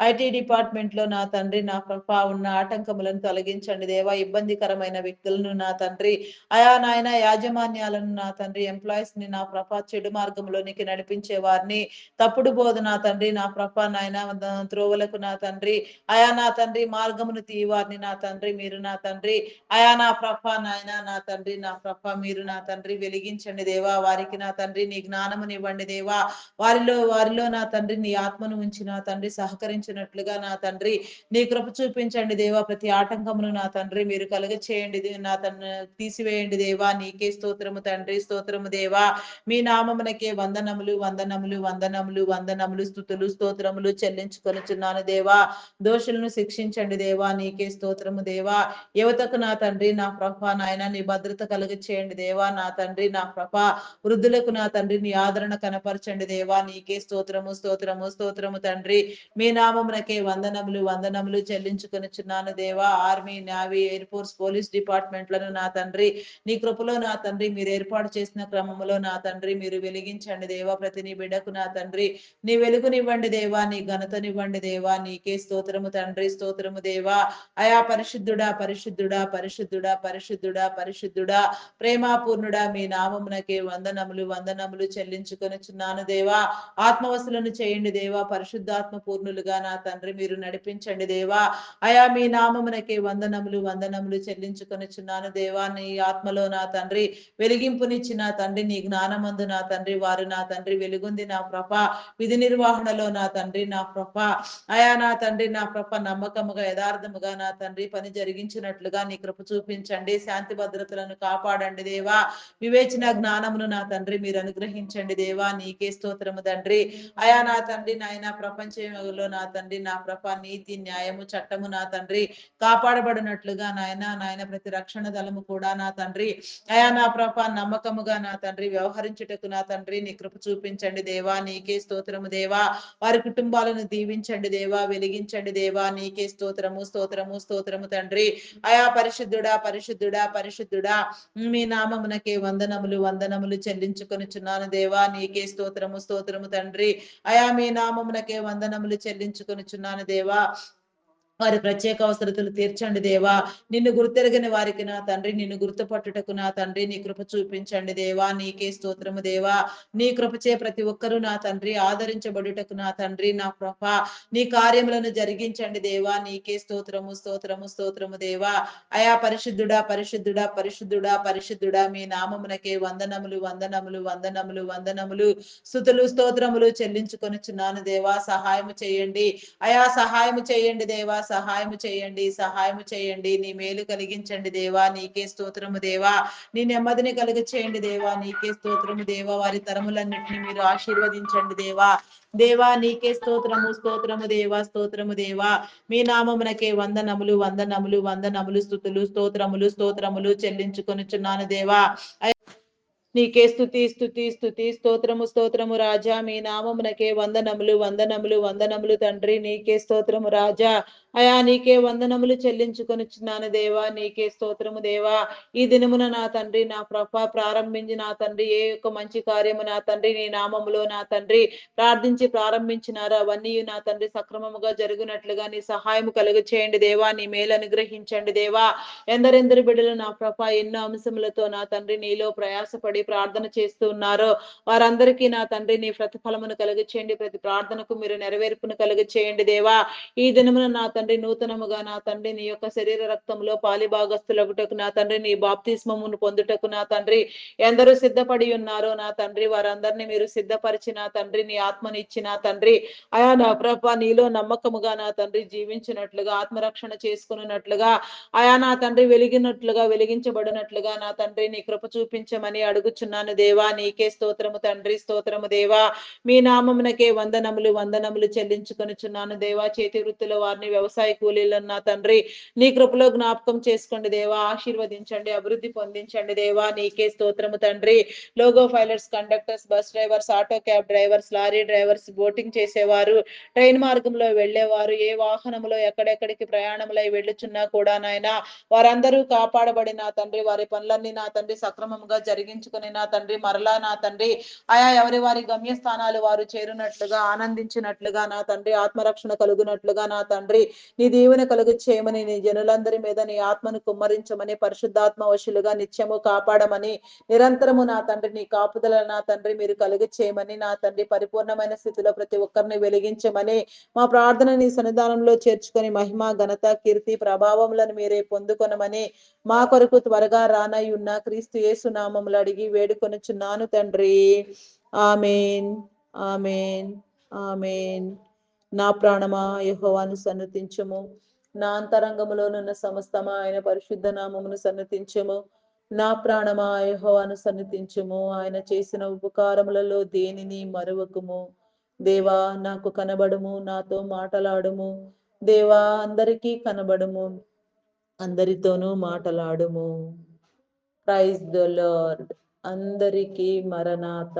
Speaker 1: ఐటీ డిపార్ట్మెంట్ లో నా తండ్రి నా కృప ఉన్న ఆటంకములను తొలగించండి దేవా. ఇబ్బందికరమైన వ్యక్తులను నా తండ్రి అయా నాయన యాజమాన్యాలను నా తండ్రి ఎంప్లాయీస్ ని నా ప్రభ చెడు మార్గంలోనికి నడిపించే వారిని తప్పుడు బోధ నా తండ్రి నా ప్రభ నాయన త్రోవలకు నా తండ్రి అయా నా తండ్రి మార్గమును తీవారిని నా తండ్రి మీరు నా తండ్రి అయా నా ప్రభ నాయన నా తండ్రి నా ప్రభ మీరు నా తండ్రి వెలిగించండి దేవా. వారికి నా తండ్రి నీ జ్ఞానమునివ్వండి దేవా. వారిలో నా తండ్రి నీ ఆత్మను ఉంచి నా తండ్రి సహకరించినట్లుగా నా తండ్రి నీ కృప చూపించండి దేవా. ప్రతి ఆటంకమును నా తండ్రి మీరు కలుగ చేయండి నా తండ్రి తీసివేయండి దేవా. నీకే స్తోత్రము తండ్రి, స్తోత్రము దేవా. మీ నామమునకే వందనములు వందనములు వందనములు వందనములు స్తుతులు స్తోత్రములు చెల్లించుకొనుచున్నాను దేవా. దోషులను శిక్షించండి దేవా. నీకే స్తోత్రము దేవా. యువతకు నా తండ్రి నా ప్రభ నాయన నీ భద్రత కలుగ చేయండి దేవా. నా తండ్రి నా ప్రభ వృద్ధులకు నా తండ్రి నీ ఆదరణ కనపరచండి దేవా. నీకే స్తోత్రము స్తోత్రము స్తోత్రము తండ్రి. మీ నామమునకే వందనములు వందనములు చెల్లించుకొనుచున్నాను దేవా. Army, navy, air force, police డిపార్ట్మెంట్లను నా తండ్రి నీ కృపలో నా తండ్రి మీరు ఏర్పాటు చేసిన క్రమంలో నా తండ్రి మీరు వెలిగించండి దేవా. ప్రతి నీ బిడ్డకు నా తండ్రి నీ వెలుగునివ్వండి దేవా. నీ ఘనతనివ్వండి దేవా. నీకే స్తోత్రము తండ్రి, స్తోత్రము దేవా. అయా పరిశుద్ధుడా పరిశుద్ధుడా పరిశుద్ధుడా పరిశుద్ధుడా పరిశుద్ధుడా ప్రేమాపూర్ణుడా మీ నామమునకే వందనములు వందనములు చెల్లించుకొనుచున్నాను దేవా. ఆత్మవశులను చేయండి దేవా. పరిశుద్ధాత్మ పూర్ణులుగా నా తండ్రి మీరు నడిపించండి దేవా. అయా మీ నామమునకే వందనములు వందనములు చెల్లించుకొనుచున్నాను దేవా. నీ ఆత్మలో నా తండ్రి వెలిగింపునిచ్చి నా తండ్రి నీ జ్ఞానమందు నా తండ్రి వారు నా తండ్రి వెలుగుంది నా ప్రభ విధి నిర్వహణలో నా తండ్రి నా ప్రభ అయా నా తండ్రి నా ప్రభ నమ్మకముగా యథార్థముగా నా తండ్రి పని జరిగించినట్లుగా నీ కృప చూపించండి. శాంతి భద్రతలను కాపాడండి దేవా. వివేచన జ్ఞానమును నా తండ్రి మీరు అనుగ్రహించండి దేవా. నీకే స్తోత్రము తండ్రి. అయా నా తండ్రి నాయన ప్రపంచంలో నా తండ్రి నా ప్రభ నీతి న్యాయము చట్టము నా తండ్రి కాపాడబడినట్లుగా నాయన ప్రతి రక్షణ దళము కూడా నా తండ్రి అయా నా ప్రభ నమ్మకముగా నా తండ్రి వ్యవహరించుటకు నా తండ్రి నీ కృప చూపించండి దేవా. నీకే స్తోత్రము దేవా. వారి కుటుంబాలను దీవించండి దేవా. వెలిగించండి దేవా. నీకే స్తోత్రము స్తోత్రము స్తోత్రము తండ్రి. అయా పరిశుద్ధుడా పరిశుద్ధుడా పరిశుద్ధుడా మీ నామమునకే వందనములు వందనములు చెల్లించుకొనుచున్నాను దేవా. నీకే స్తోత్రము స్తోత్రము తండ్రి. అయా మీ నామమునకే వందనములు చెల్లించుకొనుచున్నాను దేవా. వారి ప్రత్యేక అవసరతలు తీర్చండి దేవా. నిన్ను గుర్తెరగని వారికి నా తండ్రి, నిన్ను గుర్తుపట్టుటకు నా తండ్రి నీ కృప చూపించండి దేవా. నీకే స్తోత్రము దేవా. నీ కృపచే ప్రతి ఒక్కరూ నా తండ్రి ఆదరించబడుటకు నా తండ్రి నా కృప నీ కార్యములను జరిగించండి దేవా. నీకే స్తోత్రము స్తోత్రము స్తోత్రము దేవా. అయా పరిశుద్ధుడా పరిశుద్ధుడా పరిశుద్ధుడా పరిశుద్ధుడా మీ నామమునకే వందనములు వందనములు వందనములు వందనములు స్తుతులు స్తోత్రములు చెల్లించుకొనుచున్నాను దేవా. సహాయము చేయండి అయా, సహాయము చేయండి దేవా. సహాయము చేయండి, సహాయము చేయండి. నీ మేలు కలిగించండి దేవా. నీకే స్తోత్రము దేవా. నీ నెమ్మదిని కలుగ చేయండి దేవా. నీకే స్తోత్రము దేవా. వారి తరములన్నింటినీ మీరు ఆశీర్వదించండి దేవా. దేవా నీకే స్తోత్రము స్తోత్రము దేవా స్తోత్రము దేవా. మీ నామమునకే వందనములు వందనములు వందనములు స్తుతులు స్తోత్రములు స్తోత్రములు చెల్లించుకొనుచున్నాను దేవా. నీకే స్తుతి స్తుతి స్తుతి స్తోత్రము స్తోత్రము రాజా. మీ నామమునకే వందనములు వందనములు వందనములు తండ్రి. నీకే స్తోత్రము రాజా. అయా నీకే వందనములు చెల్లించుకొనిచున్నాను దేవా. నీకే స్తోత్రము దేవా. ఈ దినమున నా తండ్రి నా ప్రారంభించి నా తండ్రి ఏ యొక్క మంచి కార్యము నా తండ్రి నీ నామములో నా తండ్రి ప్రార్థించి ప్రారంభించినారు అవన్నీ నా తండ్రి సక్రమముగా జరుగునట్లుగా నీ సహాయము కలుగ చేయండి దేవా. నీ మేలు అనుగ్రహించండి దేవా. ఎందరెందరు బిడ్డలు నా ఎన్నో అంశములతో నా తండ్రి నీలో ప్రయాసపడి ప్రార్థన చేస్తూ ఉన్నారో వారందరికీ నా తండ్రి నీ ప్రతిఫలమును కలుగ చేయండి. ప్రతి ప్రార్థనకు మీరు నెరవేర్పును కలుగ చేయండి దేవా. ఈ దినమున నా తండ్రి నూతనముగా నా తండ్రి నీ యొక్క శరీర రక్తంలో పాలిభాగస్తులగుటకు నా తండ్రి నీ బాప్తిస్మమును పొందుటకు నా తండ్రి ఎందరూ సిద్ధపడి ఉన్నారో నా తండ్రి వారందరినీ మీరు సిద్ధపరిచి నా తండ్రి నీ ఆత్మని ఇచ్చి నా తండ్రి అయా నా ప్రభ నీలో నమ్మకముగా నా తండ్రి జీవించినట్లుగా ఆత్మరక్షణ చేసుకున్నట్లుగా అయా నా తండ్రి వెలిగినట్లుగా వెలిగించబడినట్లుగా నా తండ్రి నీ కృప చూపించమని అడుగుచున్నాను దేవా. నీకే స్తోత్రము తండ్రి స్తోత్రము దేవా. మీ నామమునకే వందనములు వందనములు చెల్లించుకొనుచున్నాను దేవా. చేతి వృత్తుల వారిని వ్యవసాయ కూలీలను నా తండ్రి నీ కృపలో జ్ఞాపకం చేసుకోండి దేవా. ఆశీర్వదించండి అభివృద్ధి పొందించండి దేవా. నీకే స్తోత్రము తండ్రి. Loco pilots conductors bus drivers auto cab drivers lorry drivers boating చేసేవారు ట్రైన్ మార్గంలో వెళ్లేవారు ఏ వాహనంలో ఎక్కడెక్కడికి ప్రయాణములై వెళ్ళుచున్నా కూడా నాయన వారందరూ కాపాడబడి నా తండ్రి వారి పనులన్నీ నా తండ్రి సక్రమంగా జరిగించుకుని నా తండ్రి మరలా నా తండ్రి ఆయా ఎవరి వారి గమ్యస్థానాలు వారు చేరునట్లుగా ఆనందించినట్లుగా నా తండ్రి ఆత్మరక్షణ కలుగునట్లుగా నా తండ్రి నీ దీవెన కలుగు చేయమని నీ జనులందరి మీద నీ ఆత్మను కుమ్మరించమని పరిశుద్ధాత్మ వశులుగా నిత్యము కాపాడమని నిరంతరము నా తండ్రి నీ కాపుదల నా తండ్రి మీరు కలుగు చేయమని నా తండ్రి పరిపూర్ణమైన స్థితిలో ప్రతి ఒక్కరిని వెలిగించమని మా ప్రార్థన నీ సన్నిధానంలో చేర్చుకొని మహిమ ఘనత కీర్తి ప్రభావములను మీరే పొందుకొనమని మా కొరకు త్వరగా రానై ఉన్న క్రీస్తు యేసు నామములు అడిగి వేడుకొనుచున్నాను తండ్రి. Amen amen amen. నా ప్రాణమా యెహోవాను సన్నతించుము. నా అంతరంగములోనున్న సమస్తమా ఆయన పరిశుద్ధ నామమును సన్నతించుము. నా ప్రాణమా యెహోవాను సన్నతించుము. ఆయన చేసిన ఉపకారములలో దేనిని మరువకుము. దేవా నాకు కనబడుము నాతో మాటలాడుము. దేవా అందరికీ కనబడుము అందరితోనూ మాటలాడుము. Praise the lord. అందరికీ మరణాత.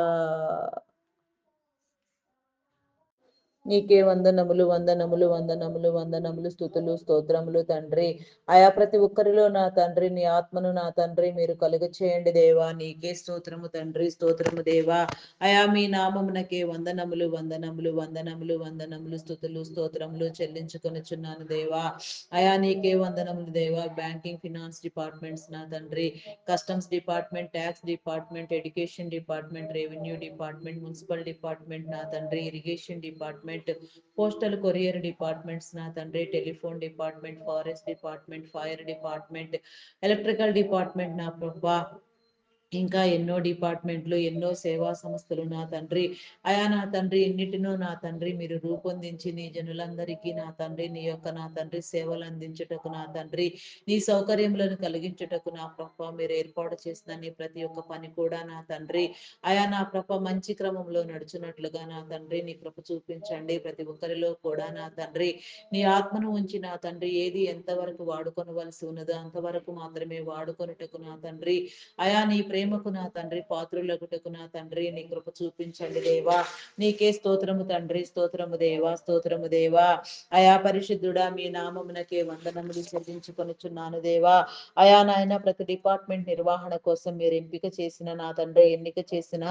Speaker 1: నీకే వందనములు వందనములు వందనములు వందనములు స్తుతులు స్తోత్రములు తండ్రి. ఆయా ప్రతి ఒక్కరిలో నా తండ్రి నీ ఆత్మను నా తండ్రి మీరు కలుగ చేయండి దేవా. నీకే స్తోత్రము తండ్రి స్తోత్రము దేవా. అయా మీ నామమునకే వందనములు వందనములు వందనములు వందనములు స్తుతులు స్తోత్రములు చెల్లించుకొనుచున్నాను దేవా. అయా నీకే వందనములు దేవా. బ్యాంకింగ్ ఫినాన్స్ డిపార్ట్మెంట్స్ నా తండ్రి customs department tax department education department revenue department municipal department నా తండ్రి irrigation department postal courier departments నా తండ్రి telephone department forest department fire department electrical department నా ప్రభా ఇంకా ఎన్నో డిపార్ట్మెంట్లు ఎన్నో సేవా సంస్థలు నా తండ్రి అయా నా తండ్రి ఎన్నిటినో నా తండ్రి మీరు రూపొందించి నీ జనులందరికీ నా తండ్రి నీ యొక్క నా తండ్రి సేవలు అందించుటకు నా తండ్రి నీ సౌకర్యములను కలిగించుటకు నా ప్రభ మీరు ఏర్పాటు చేసిన నీ ప్రతి ఒక్క పని కూడా నా తండ్రి అయా నా ప్రభ మంచి క్రమంలో నడుచున్నట్లుగా నా తండ్రి నీ కృప చూపించండి. ప్రతి ఒక్కరిలో కూడా నా తండ్రి నీ ఆత్మను ఉంచి నా తండ్రి ఏది ఎంతవరకు వాడుకొనవలసి ఉన్నదో అంతవరకు మాత్రమే వాడుకొనుటకు నా తండ్రి అయా నీ ప్రేమకు నా తండ్రి పాత్రులగుటకు నా తండ్రి నీ కృప చూపించండి దేవా. నీకే స్తోత్రము తండ్రి స్తోత్రము దేవా స్తోత్రము దేవా. అయా పరిశుద్ధుడా మీ నామమునకే వందనములు చెల్లించుకొనుచున్నాను దేవా. అయా నాయన ప్రతి డిపార్ట్మెంట్ నిర్వహణ కోసం మీరు ఎంపిక చేసిన నా తండ్రి ఎన్నిక చేసిన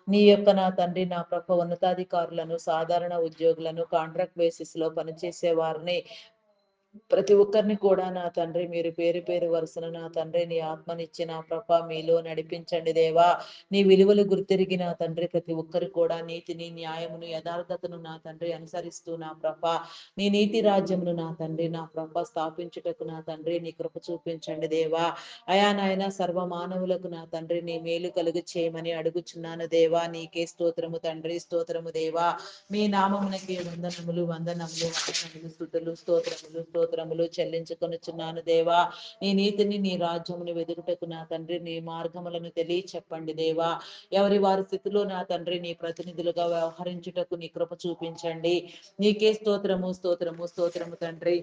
Speaker 1: నీ యొక్క నా తండ్రి నా ప్రభ ఉన్నతాధికారులను సాధారణ ఉద్యోగులను కాంట్రాక్ట్ బేసిస్ లో పనిచేసే వారిని ప్రతి ఒక్కరిని కూడా నా తండ్రి మీరు పేరు పేరు వరుసన నా తండ్రి నీ ఆత్మనిచ్చి నా ప్రభ మీలో నడిపించండి దేవా. నీ విలువలు గుర్తెరిగి నా తండ్రి ప్రతి ఒక్కరు కూడా నీతిని, న్యాయమును, యథార్థతను నా తండ్రి అనుసరిస్తూ నా ప్రభ నీ నీతి రాజ్యమును నా తండ్రి నా ప్రభ స్థాపించుటకు నా తండ్రి నీ కృప చూపించండి దేవా. అయా నాయన సర్వ మానవులకు నా తండ్రి నీ మేలు కలుగు చేయమని అడుగుచున్నాను దేవా. నీకే స్తోత్రము తండ్రి, స్తోత్రము దేవా. మీ నామమునకే వందనములు వందనములు వందనములు స్తుతులు స్తోత్రములు స్తోత్రములు చెల్లించుకొనుచున్నాను దేవా. నీ నీతిని నీ రాజ్యమును వెదుగుటకు నా తండ్రి నీ మార్గములను తెలియ చెప్పండి దేవా. ఎవరి వారి స్థితిలో నా తండ్రి నీ ప్రతినిధులుగా వ్యవహరించుటకు నీ కృప చూపించండి. నీకే స్తోత్రము స్తోత్రము స్తోత్రము తండ్రి.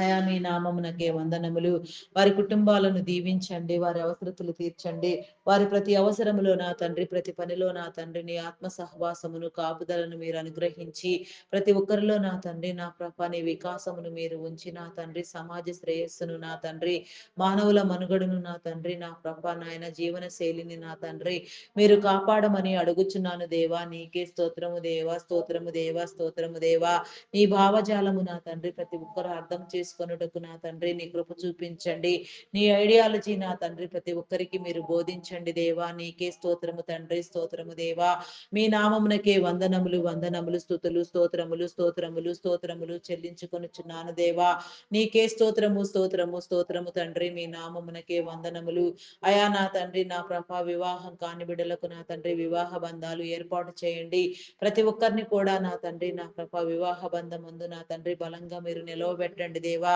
Speaker 1: అయా మీ నామమునకే వందనములు. వారి కుటుంబాలను దీవించండి, వారి అవసరతలు తీర్చండి. వారి ప్రతి అవసరములో నా తండ్రి, ప్రతి పనిలో నా తండ్రి నీ ఆత్మ సహవాసమును కాపుదలను మీరు అనుగ్రహించి ప్రతి ఒక్కరిలో నా తండ్రి నా ప్రభ నీ వికాసమును మీరు ఉంచి నా తండ్రి సమాజ శ్రేయస్సును నా తండ్రి మానవుల మనుగడను నా తండ్రి నా ప్రభ నాయన జీవన శైలిని నా తండ్రి మీరు కాపాడమని అడుగుచున్నాను దేవా. నీకే స్తోత్రము దేవా, స్తోత్రము దేవా, స్తోత్రము దేవా. నీ భావజాలము నా తండ్రి ప్రతి ఒక్కరు అర్థం చేసుకొనుటకు నా తండ్రి నీ కృప చూపించండి. నీ ఐడియాలజీ నా తండ్రి ప్రతి ఒక్కరికి మీరు బోధించండి దేవా. నీకే స్తోత్రము తండ్రి, స్తోత్రము దేవా. మీ నామమునకే వందనములు వందనములు స్తుతులు స్తోత్రములు స్తోత్రములు స్తోత్రములు చెల్లించుకొనుచున్నాను దేవా. నీకే స్తోత్రము స్తోత్రము స్తోత్రము తండ్రి. మీ నామమునకే వందనములు. అయా నా తండ్రి నా ప్రభ వివాహం కాని బిడ్డలకు నా తండ్రి వివాహ బంధాలు ఏర్పాటు చేయండి. ప్రతి ఒక్కరిని కూడా నా తండ్రి నా ప్రభ వివాహ బంధం ముందు నా తండ్రి బలంగా మీరు నిలవబెట్టండి దేవా.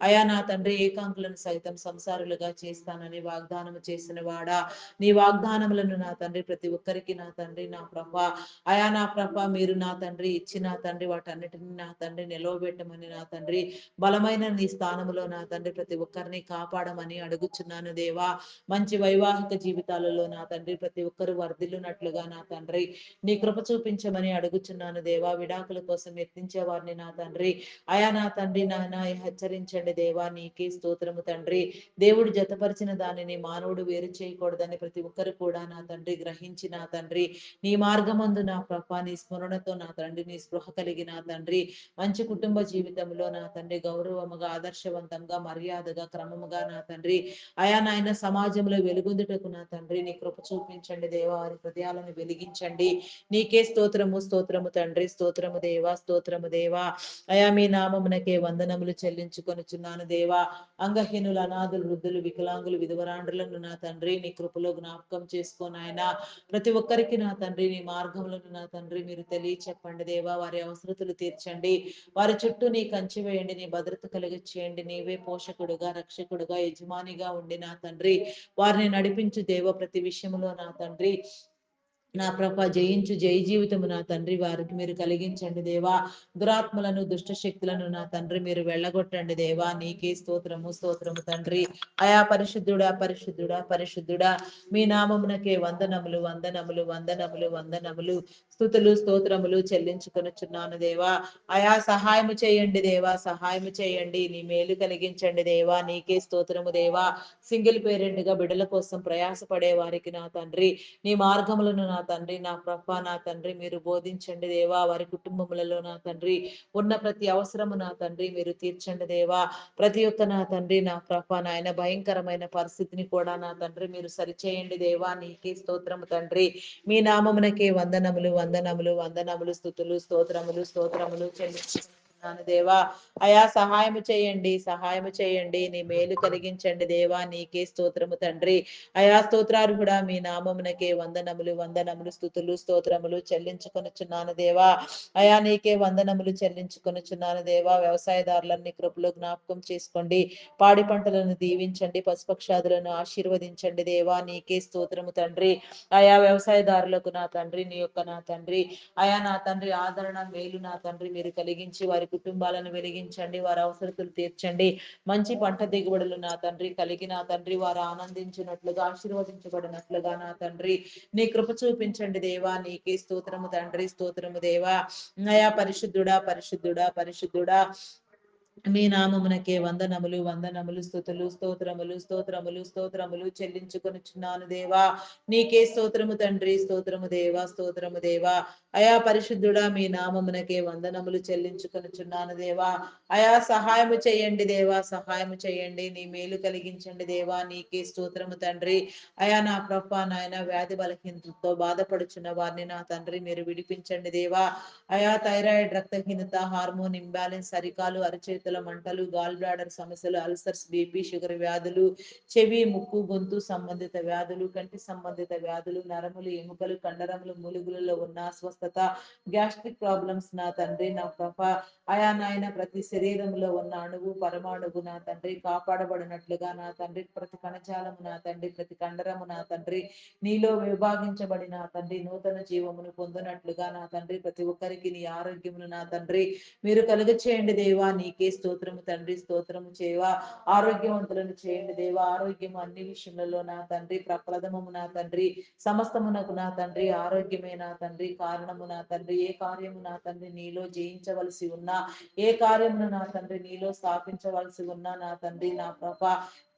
Speaker 1: అయా నా తండ్రి ఏకాంకులను సైతం సంసారులుగా చేస్తానని వాగ్దానం చేసిన వాడా. నీ వాగ్దానములను నా తండ్రి ప్రతి ఒక్కరికి నా తండ్రి నా ప్రభ అయా నా ప్రభ మీరు నా తండ్రి ఇచ్చి నా తండ్రి వాటన్నిటిని నా తండ్రి నిలవబెట్టమని నా తండ్రి బలమైన నీ స్థానములో నా తండ్రి ప్రతి ఒక్కరిని కాపాడమని అడుగుచున్నాను దేవా. మంచి వైవాహిక జీవితాలలో నా తండ్రి ప్రతి ఒక్కరు వర్ధిల్లునట్లుగా నా తండ్రి నీ కృప చూపించమని అడుగుచున్నాను దేవా. విడాకుల కోసం యత్నించే వారిని నా తండ్రి అయా నా తండ్రి నాయన హెచ్చరించండి దేవా. నీకే స్తోత్రము తండ్రి. దేవుడు జతపరిచిన దానిని మానవుడు వేరు చేయకూడదని ప్రతి ఒక్కరు కూడా నా తండ్రి గ్రహించి నా తండ్రి నీ మార్గమందు నా ప్రభ నీ స్మరణతో నా తండ్రి నీ స్పృహ కలిగి నా తండ్రి మంచి కుటుంబ జీవితంలో నా తండ్రి గౌరవముగా ఆదర్శవంతంగా మర్యాదగా క్రమముగా నా తండ్రి అయా నాయన సమాజంలో వెలుగొందుటకు నా తండ్రి నీ కృప చూపించండి దేవా. వారి హృదయాలను వెలిగించండి. నీకే స్తోత్రము స్తోత్రము తండ్రి, స్తోత్రము దేవా, స్తోత్రము దేవా. అయా మీ నామమునకే వందనములు చెల్లించుకొనుచున్నాను దేవా. అంగహీనులు అనాథులు వృద్ధులు వికలాంగులు విధవరాండ్రులను నా తండ్రి నీ కృపలో జ్ఞాపకం చేసుకొని ఆయన ప్రతి ఒక్కరికి నా తండ్రి నీ మార్గములను నా తండ్రి మీరు తెలియ చెప్పండి దేవా. వారి అవసరతలు తీర్చండి. వారి చుట్టూ నీ కంచి వేయండి. నీ భద్రత కలిగి చేయండి. నీవే పోషకుడుగా రక్షకుడుగా యజమానిగా ఉండి నా తండ్రి వారిని నడిపించు దేవ. ప్రతి విషయంలో నా తండ్రి నా ప్రభ జయించు జయ జీవితము నా తండ్రి వారికి మీరు కలిగించండి దేవా. దురాత్మలను దుష్ట శక్తులను నా తండ్రి మీరు వెళ్ళగొట్టండి దేవా. నీకే స్తోత్రము స్తోత్రము తండ్రి. అయా పరిశుద్ధుడా పరిశుద్ధుడా పరిశుద్ధుడా. మీ నామమునకే వందనములు వందనములు వందనములు వందనములు స్తుతులు స్తోత్రములు చెల్లించుకొనుచున్నాను దేవా. అయా సహాయము చేయండి దేవా, సహాయము చేయండి. నీ మేలు కలిగించండి దేవా. నీకే స్తోత్రము దేవా. సింగిల్ పేరెంట్ గా బిడ్డల కోసం ప్రయాసపడే వారికి నా తండ్రి నీ మార్గములను నా తండ్రి నా ప్రభ నా తండ్రి మీరు బోధించండి దేవా. వారి కుటుంబములలో నా తండ్రి ఉన్న ప్రతి అవసరము నా తండ్రి మీరు తీర్చండి దేవా. ప్రతి ఒక్క నా తండ్రి నా ప్రభ నాయన భయంకరమైన పరిస్థితిని కూడా నా తండ్రి మీరు సరిచేయండి దేవా. నీకే స్తోత్రము తండ్రి. మీ నామమునకే వందనములు వందనములు వందనములు స్తుతులు స్తోత్రములు స్తోత్రములు చెల్లిస్తున్నాను దేవా. అయా సహాయము చేయండి, సహాయము చేయండి. నీ మేలు కలిగించండి దేవా. నీకే స్తోత్రము తండ్రి. అయా స్తోత్రార్హుడా మీ నామమునకే వందనములు వందనములు స్తుతులు స్తోత్రములు చెల్లించుకొనుచున్నాను దేవా. అయా నీకే వందనములు చెల్లించుకొనుచున్నాను దేవా. వ్యవసాయదారులన్నీ కృపలో జ్ఞాపకం చేసుకోండి. పాడి పంటలను దీవించండి. పశుపక్షాదులను ఆశీర్వదించండి దేవా. నీకే స్తోత్రము తండ్రి. అయా వ్యవసాయదారులకు నా తండ్రి నీ యొక్క నా తండ్రి అయా నా తండ్రి ఆదరణ మేలు నా తండ్రి మీరు కలిగించి వారి కుటుంబాలను వెలిగించండి. వారి అవసరతలు తీర్చండి. మంచి పంట దిగుబడులు నా తండ్రి కలిగి నా తండ్రి వారు ఆనందించినట్లుగా ఆశీర్వదించబడినట్లుగా నా తండ్రి నీ కృప చూపించండి దేవా. నీకే స్తోత్రము తండ్రి, స్తోత్రము దేవా. నయా పరిశుద్ధుడా పరిశుద్ధుడా పరిశుద్ధుడా. మీ నామమునకే వందనములు వందనములు స్తుతులు స్తోత్రములు స్తోత్రములు స్తోత్రములు చెల్లించుకొనుచున్నాను దేవా. నీకే స్తోత్రము తండ్రి, స్తోత్రము దేవా, స్తోత్రము దేవా. అయా పరిశుద్ధుడా, మీ నామమునకే వందనములు చెల్లించుకొనుచున్నాను దేవా. అయా సహాయము చేయండి దేవా, సహాయము చేయండి. నీ మేలు కలిగించండి దేవా. నీకే స్తోత్రము తండ్రి. అయా నా ప్రభా నాయన, వ్యాధి బలహీనతతో బాధపడుచున్న వారిని నా తండ్రి మీరు విడిపించండి దేవా. అయా థైరాయిడ్, రక్తహీనత, హార్మోన్ ఇంబ్యాలెన్స్, అరికాలు అరిచేతుల మంటలు, గాల్ బ్లాడర్ సమస్యలు, అల్సర్స్, బీపీ, షుగర్ వ్యాధులు, చెవి ముక్కు గొంతు సంబంధిత వ్యాధులు, కంటి సంబంధిత వ్యాధులు, నరములు ఎముకలు కండరములు మూలుగులలో ఉన్న అస్వస్థత, గ్యాస్ట్రిక్ ప్రాబ్లమ్స్ నా తండ్రి నా ప్రభ. అయా నాయన ప్రతి శరీరంలో ఉన్న అణువు పరమాణువు నా తండ్రి కాపాడబడినట్లుగా నా తండ్రి, ప్రతి కణజాలము నా తండ్రి, ప్రతి కండరము నా తండ్రి నీలో విభాగించబడిన తండ్రి నూతన జీవమును పొందినట్లుగా నా తండ్రి ప్రతి ఒక్కరికి నీ ఆరోగ్యమును నా తండ్రి మీరు కలుగ చేయండి దేవా. నీకే స్తోత్రము తండ్రి, స్తోత్రము చేయవా. ఆరోగ్యవంతులను చేయండి దేవా. ఆరోగ్యము అన్ని విషయములలో నా తండ్రి ప్రప్రథమము నా తండ్రి, సమస్తమునకు నా తండ్రి ఆరోగ్యమే నా తండ్రి కారణము నా తండ్రి. ఏ కార్యము నా తండ్రి నీలో జయించవలసి ఉన్నా, ఏ కార్యమును నా తండ్రి నీలో స్థాపించవలసి ఉన్నా నా తండ్రి నా ప్రభ,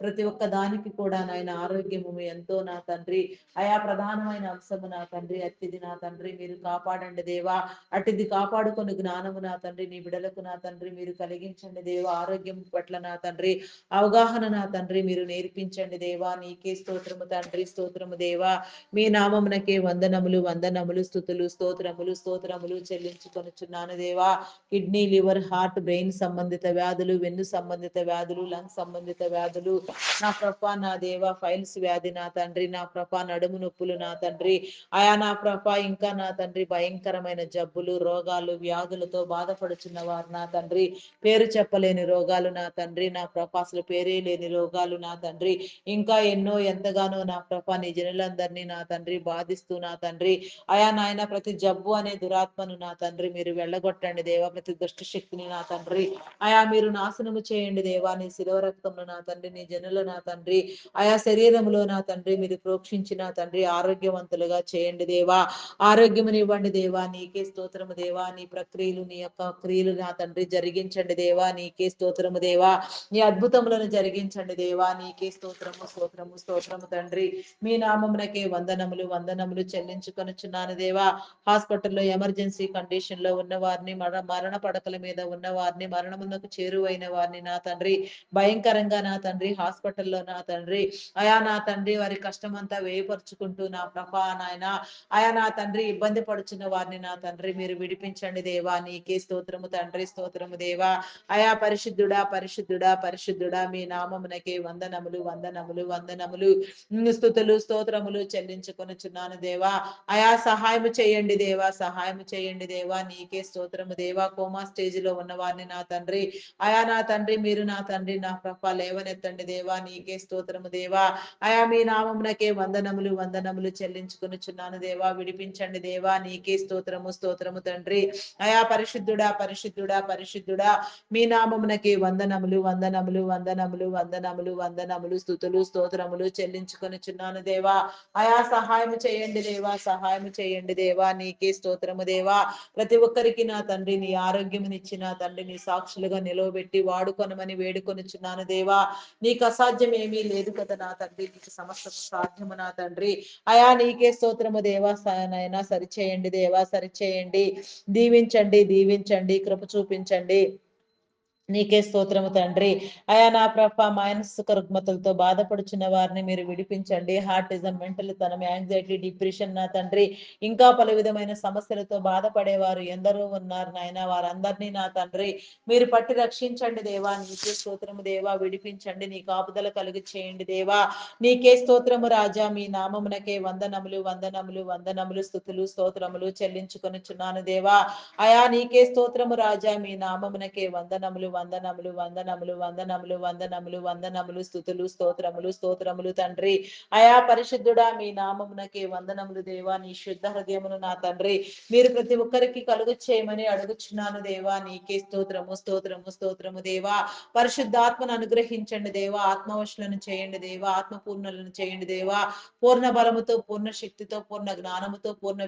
Speaker 1: ప్రతి ఒక్క దానికి కూడా నాయన ఆరోగ్యము ఎంతో నా తండ్రి. అయా ప్రధానమైన అంశము నా తండ్రి, అట్టిది నా తండ్రి మీరు కాపాడండి దేవా. అట్టిది కాపాడుకొని జ్ఞానము నా తండ్రి నీ బిడలకు నా తండ్రి మీరు కలిగించండి దేవా. ఆరోగ్యం పట్ల నా తండ్రి అవగాహన నా తండ్రి మీరు నేర్పించండి దేవా. నీకే స్తోత్రము తండ్రి, స్తోత్రము దేవా. మీ నామమునకే వందనములు వందనములు స్తుతులు స్తోత్రములు స్తోత్రములు చెల్లించుకొనుచున్నాను దేవా. కిడ్నీ, లివర్, హార్ట్, బ్రెయిన్ సంబంధిత వ్యాధులు, వెన్ను సంబంధిత వ్యాధులు, లంగ్ సంబంధిత వ్యాధులు నా ప్రభా నా దేవా, ఫైల్స్ వ్యాధి నా తండ్రి నా ప్రభా, నడుము నొప్పులు నా తండ్రి ఆయా నా ప్రభా, ఇంకా నా తండ్రి భయంకరమైన జబ్బులు, రోగాలు, వ్యాధులతో బాధపడుచున్న వారు నా తండ్రి, పేరు చెప్పలేని రోగాలు నా తండ్రి నా ప్రభా, అసలు పేరే లేని రోగాలు నా తండ్రి, ఇంకా ఎన్నో ఎంతగానో నా ప్రభా నీ జనులందరినీ నా తండ్రి బాధిస్తూ నా తండ్రి అయా నాయన ప్రతి జబ్బు అనే దురాత్మను నా తండ్రి మీరు వెళ్ళగొట్టండి దేవా. ప్రతి దుష్ట శక్తిని నా తండ్రి అయా మీరు నాశనము చేయండి దేవా. నీ శిలువ రక్తంలో నా తండ్రి నీ జనుల నా తండ్రి ఆయా శరీరంలో నా తండ్రి మీరు ప్రోక్షించిన తండ్రి ఆరోగ్యవంతులుగా చేయండి దేవా. ఆరోగ్యమునివ్వండి దేవా. నీకే స్తోత్రము దేవా. నీ ప్రక్రియలు నీ యొక్క క్రియలు నా తండ్రి జరిగించండి దేవా. నీకే స్తోత్రము దేవా. నీ అద్భుతములను జరిగించండి దేవా. నీకే స్తోత్రము స్తోత్రము స్తోత్రము తండ్రి. మీ నామమునకే వందనములు వందనములు చెల్లించుకొనుచున్నాను దేవా. హాస్పిటల్లో ఎమర్జెన్సీ కండిషన్ లో ఉన్న వారిని, మరణ పడకల మీద ఉన్న వారిని, మరణమునకు చేరువైన వారిని నా తండ్రి భయంకరంగా నా తండ్రి హాస్పిటల్లో నా తండ్రి అయా నా తండ్రి వారి కష్టమంతా వేయపరుచుకుంటూ నా ప్రభా నాయన అయా నా తండ్రి ఇబ్బంది పడుచున్న వారిని నా తండ్రి మీరు విడిపించండి దేవా. నీకే స్తోత్రము తండ్రి, స్తోత్రము దేవా. అయా పరిశుద్ధుడా పరిశుద్ధుడా పరిశుద్ధుడా మీ నామమునకే వందనములు వందనములు వందనములు స్తుతులు స్తోత్రములు చెల్లించుకొనుచున్నాను దేవా. అయా సహాయము చేయండి దేవా, సహాయము చేయండి దేవా. నీకే స్తోత్రము దేవా. కోమా స్టేజ్ లో ఉన్న వారిని నా తండ్రి అయా నా తండ్రి మీరు నా తండ్రి నా ప్రభ లేవనెత్తండి దేవా. నీకే స్తోత్రము దేవా. అయా మీ నామమునకే వందనములు వందనములు చెల్లించుకొనుచున్నాను దేవా. విడిపించండి దేవా. నీకే స్తోత్రము స్తోత్రము తండ్రి. అయా పరిశుద్ధుడా పరిశుద్ధుడా పరిశుద్ధుడా మీ నామమునకే వందనములు వందనములు వందనములు వందనములు వందనములు స్తుతులు స్తోత్రములు చెల్లించుకొనుచున్నాను దేవా. అయా సహాయం చేయండి దేవా, సహాయం చేయండి దేవా. నీకే స్తోత్రము దేవా. ప్రతి ఒక్కరికి నా తండ్రి నీ ఆరోగ్యమునిచ్చి నా తండ్రి నీ సాక్షులుగా నిలవబెట్టి వాడుకొనమని వేడుకొనుచున్నాను దేవా. నీకు అసాధ్యం ఏమీ లేదు కదా నా తండ్రి. నీకు సమస్త సాధ్యము నా తండ్రి. అయా నీకే స్తోత్రము దేవా. నైనా సరిచేయండి దేవా, సరిచేయండి. దీవించండి దీవించండి, కృప చూపించండి. నీకే స్తోత్రము తండ్రి. అయా నా ప్రభ మానసిక రుగ్మతలతో బాధపడుచున్న వారిని మీరు విడిపించండి. హార్టిజం, మెంటల్ తనం, యాంగ్జైటీ, డిప్రెషన్ నా తండ్రి ఇంకా పలు విధమైన సమస్యలతో బాధపడేవారు ఎందరో ఉన్నారు నాయన. వారందరినీ నా తండ్రి మీరు పట్టి రక్షించండి దేవా. నీకే స్తోత్రము దేవా. విడిపించండి. నీ కాపుదల కలుగు చేయండి దేవా. నీకే స్తోత్రము రాజా. మీ నామమునకే వందనములు వందనములు వందనములు స్తుతులు స్తోత్రములు చెల్లించుకొనుచున్నాను దేవా. అయా నీకే స్తోత్రము రాజా. మీ నామమునకే వందనములు వందనములు వందనములు వందనములు వందనములు వందనములు స్తుతులు స్తోత్రములు స్తోత్రములు తండ్రి. అయా పరిశుద్ధుడా మీ నామమునకే వందనములు దేవా. నీ శుద్ధ హృదయమును నా తండ్రి మీరు ప్రతి ఒక్కరికి కలుగు చేయమని అడుగుచున్నాను దేవా. నీకే స్తోత్రము స్తోత్రము స్తోత్రము దేవా. పరిశుద్ధాత్మను అనుగ్రహించండి దేవా. ఆత్మవశులను చేయండి దేవా. ఆత్మపూర్ణులను చేయండి దేవా. పూర్ణ బలముతో, పూర్ణ శక్తితో, పూర్ణ జ్ఞానముతో, పూర్ణ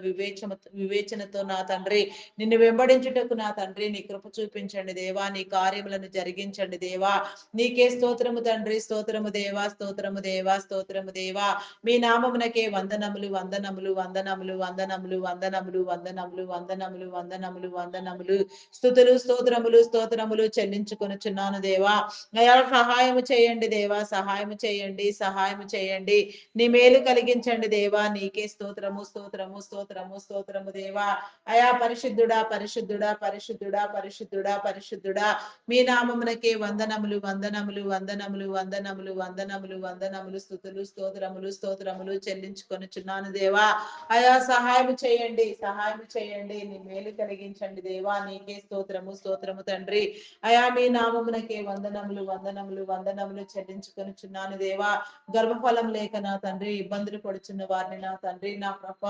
Speaker 1: వివేచనతో నా తండ్రి నిన్ను వెంబడించుటకు నా తండ్రి నీ కృప చూపించండి దేవా. నీ కార్యం కార్యములను జరిగించండి దేవా. నీకే స్తోత్రము తండ్రి, స్తోత్రము దేవా, స్తోత్రము దేవా, స్తోత్రము దేవా. మీ నామమునకే వందనములు, వందనములు, వందనములు, వందనములు, వందనములు, వందనములు, వందనములు, వందనములు, వందనములు. స్తుతులు, స్తోత్రములు, స్తోత్రములు చెల్లించుకొనుచున్నాను దేవా. అయా సహాయము చేయండి దేవా, సహాయము చేయండి, సహాయము చేయండి. నీ మేలు కలిగించండి దేవా. నీకే స్తోత్రము, స్తోత్రము, స్తోత్రము, స్తోత్రము దేవా. అయా పరిశుద్ధుడా, పరిశుద్ధుడా, పరిశుద్ధుడా, పరిశుద్ధుడా, పరిశుద్ధుడా. మీ నామమునకే వందనములు, వందనములు, వందనములు, వందనములు, వందనములు, వందనములు. స్తుతులు, స్తోత్రములు, స్తోత్రములు చెల్లించుకొనుచున్నాను దేవా. అయా సహాయము చేయండి, సహాయము చేయండి. నీ మేలు కలిగించండి దేవా. నీకే స్తోత్రము, స్తోత్రము తండ్రి. అయా మీ నామమునకే వందనములు, వందనములు, వందనములు చెల్లించుకొనుచున్నాను దేవా. గర్భఫలం లేక నా తండ్రి ఇబ్బందులు పడుచున్న వారిని నా తండ్రి, నా ప్రభ,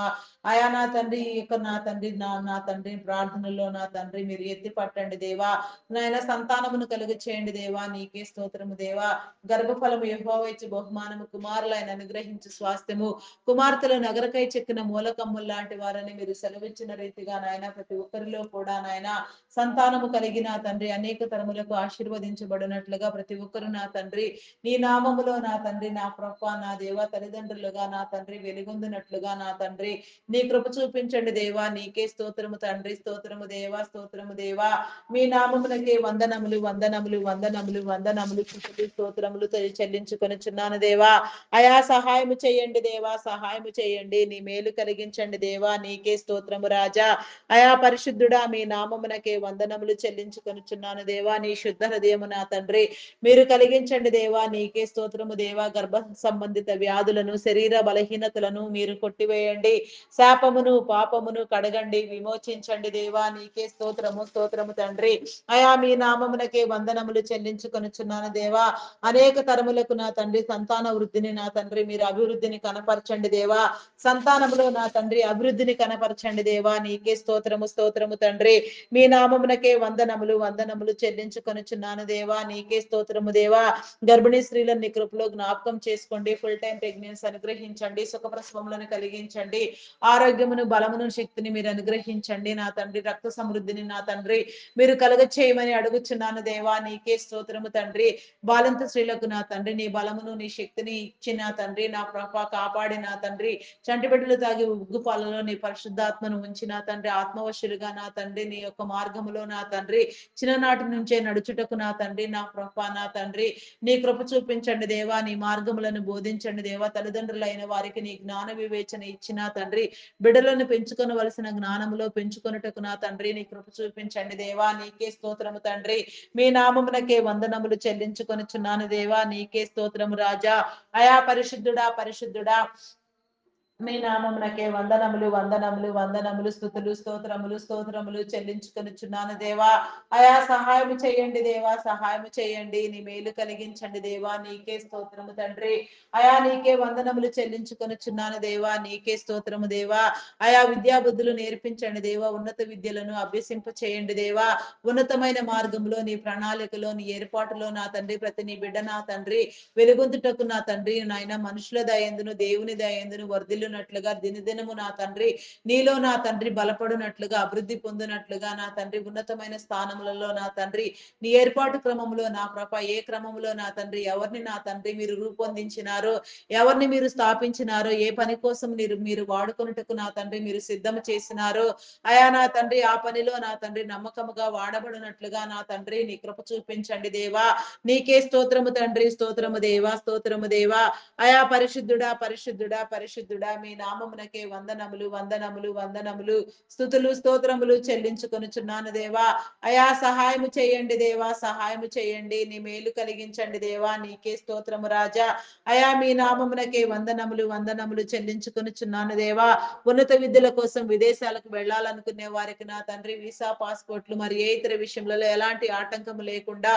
Speaker 1: అయా నా తండ్రి, ఈ యొక్క నా తండ్రి, నా తండ్రి ప్రార్థనలో నా తండ్రి మీరు ఎత్తి పట్టండి దేవా. నాయన సంతానమును కలుగు చేయండి దేవా. నీకే స్తోత్రము దేవా. గర్భఫలము యెహోవా ఇచ్చు బహుమానము, కుమారులు ఆయన అనుగ్రహించు స్వాస్థ్యము. కుమార్తెలు నగరకై చెక్కిన మూలకమ్ములు లాంటి వారని మీరు సెలవిచ్చిన రీతిగా నాయన ప్రతి ఒక్కరిలో కూడా నాయన సంతానము కలిగిన తండ్రి అనేక తరములకు ఆశీర్వదించబడినట్లుగా ప్రతి ఒక్కరు నా తండ్రి నీ నామములో నా తండ్రి, నా ప్రభ, నా దేవ తల్లిదండ్రులుగా నా తండ్రి వెలుగొందినట్లుగా నా తండ్రి నీ కృప చూపించండి దేవా. నీకే స్తోత్రము తండ్రి, స్తోత్రము దేవా, స్తోత్రము దేవా. మీ నామమునకే వందనములు, వందనములు, వందనములు, వందనములు, స్తుతులు, స్తోత్రములు చెల్లించుకొనుచున్నాను దేవా. అయా సహాయము చేయండి దేవా, సహాయము చేయండి. నీ మేలు కలిగించండి దేవా. నీకే స్తోత్రము రాజా. అయా పరిశుద్ధుడా, మీ నామమునకే వందనములు చెల్లించుకొనుచున్నాను దేవా. నీ శుద్ధ హృదయము నా తండ్రి మీరు కలిగించండి దేవా. నీకే స్తోత్రము దేవా. గర్భ సంబంధిత వ్యాధులను, శరీర బలహీనతలను మీరు కొట్టివేయండి. శాపమును, పాపమును కడగండి, విమోచించండి దేవా. నీకే స్తోత్రము, స్తోత్రము తండ్రి. అయా మీ నామమునకే వందనములు చెల్లించుకొనుచున్నాను దేవా. అనేక తరములకు నా తండ్రి సంతాన వృద్ధిని నా తండ్రి మీరు అభివృద్ధిని కనపరచండి దేవా. సంతానములో నా తండ్రి అభివృద్ధిని కనపరచండి దేవా. నీకే స్తోత్రము, స్తోత్రము తండ్రి. మీ నామమునకే వందనములు, వందనములు చెల్లించుకొనుచున్నాను దేవా. నీకే స్తోత్రము దేవా. గర్భిణీ స్త్రీలను నీ కృపలో జ్ఞాపకం చేసుకోండి. ఫుల్ టైం ప్రెగ్నెన్సీ అనుగ్రహించండి. సుఖప్రసవములను కలిగించండి. ఆరోగ్యమును, బలమును, శక్తిని మీరు అనుగ్రహించండి నా తండ్రి. రక్త సమృద్ధిని నా తండ్రి మీరు కలుగ చేయమని అడుగుచున్నాను దేవా. నీకే స్తోత్రము తండ్రి. బాలంత స్త్రీలకు నా తండ్రి నీ బలమును, నీ శక్తిని ఇచ్చిన తండ్రి నా ప్రభ కాపాడిన తండ్రి. చంటిబిడ్డలు తాగి ఉగ్గు పాలలో నీ పరిశుద్ధాత్మను ఉంచిన తండ్రి ఆత్మవశులుగా నా తండ్రి నీ యొక్క మార్గములో నా తండ్రి చిన్ననాటి నుంచే నడుచుటకు నా తండ్రి నా ప్రభ నా తండ్రి నీ కృప చూపించండి దేవా. నీ మార్గములను బోధించండి దేవా. తల్లిదండ్రులైన వారికి నీ జ్ఞాన వివేచన ఇచ్చిన తండ్రి బిడ్డలను పెంచుకొనవలసిన జ్ఞానములో పెంచుకొనుటకు నా తండ్రి నీ కృప చూపించండి దేవా. నీకే స్తోత్రము తండ్రి. మీ నామమునకే వందనములు చెల్లించుకొనుచున్నాను దేవా. నీకే స్తోత్రము రాజా. అయా పరిశుద్ధుడా, పరిశుద్ధుడా. మీ నామమునకే వందనములు, వందనములు, వందనములు, స్తుతులు, స్తోత్రములు, స్తోత్రములు చెల్లించుకొనుచున్నాను దేవా. అయా సహాయము చేయండి దేవా, సహాయము చేయండి. నీ మేలు కలిగించండి దేవా. నీకే స్తోత్రము తండ్రి. అయా నీకే వందనములు చెల్లించుకొనుచున్నాను దేవా. నీకే స్తోత్రము దేవా. అయా విద్యాబుద్ధులు నేర్పించండి దేవా. ఉన్నత విద్యలను అభ్యసింప చేయండి దేవా. ఉన్నతమైన మార్గంలో నీ ప్రణాళికలో నీ ఏర్పాటులో నా తండ్రి ప్రతి నీ బిడ్డ నా తండ్రి వెలుగొందుటకు నా తండ్రి నాయన మనుషుల దయందును దేవుని దయందును వర్ధిల్లునట్లుగా దినదినము నా తండ్రి నీలో నా తండ్రి బలపడునట్లుగా అభివృద్ధి పొందినట్లుగా నా తండ్రి ఉన్నతమైన స్థానములలో నా తండ్రి నీ ఏర్పాటు క్రమంలో నా ప్రభ ఏ క్రమంలో నా తండ్రి ఎవరిని నా తండ్రి మీరు రూపొందించినారో ఎవరిని మీరు స్థాపించినారో ఏ పని కోసం మీరు మీరు వాడుకొనుటకు నా తండ్రి మీరు సిద్ధం చేసినారో అయా నా తండ్రి ఆ పనిలో నా తండ్రి నమ్మకముగా వాడబడినట్లుగా నా తండ్రి నీ కృప చూపించండి దేవా. నీకే స్తోత్రము తండ్రి, స్తోత్రము దేవా, స్తోత్రము దేవా. అయా పరిశుద్ధుడా, పరిశుద్ధుడా, పరిశుద్ధుడా. మీ నామమునకే వందనములు, వందనములు, వందనములు, స్తుతులు, స్తోత్రములు చెల్లించుకొనుచున్నాను దేవా. అయా సహాయము చేయండి దేవా, సహాయము చేయండి. నీ మేలు కలిగించండి దేవా. నీకే స్తోత్రము రాజా. అయా మీ నామమునకే వందనములు, వందనములు చెల్లించుకొనుచున్నాను దేవా. ఉన్నత విద్యల కోసం విదేశాలకు వెళ్ళాలనుకునే వారికి నా తండ్రి వీసా పాస్పోర్ట్లు మరి ఏ ఇతర విషయంలో ఎలాంటి ఆటంకము లేకుండా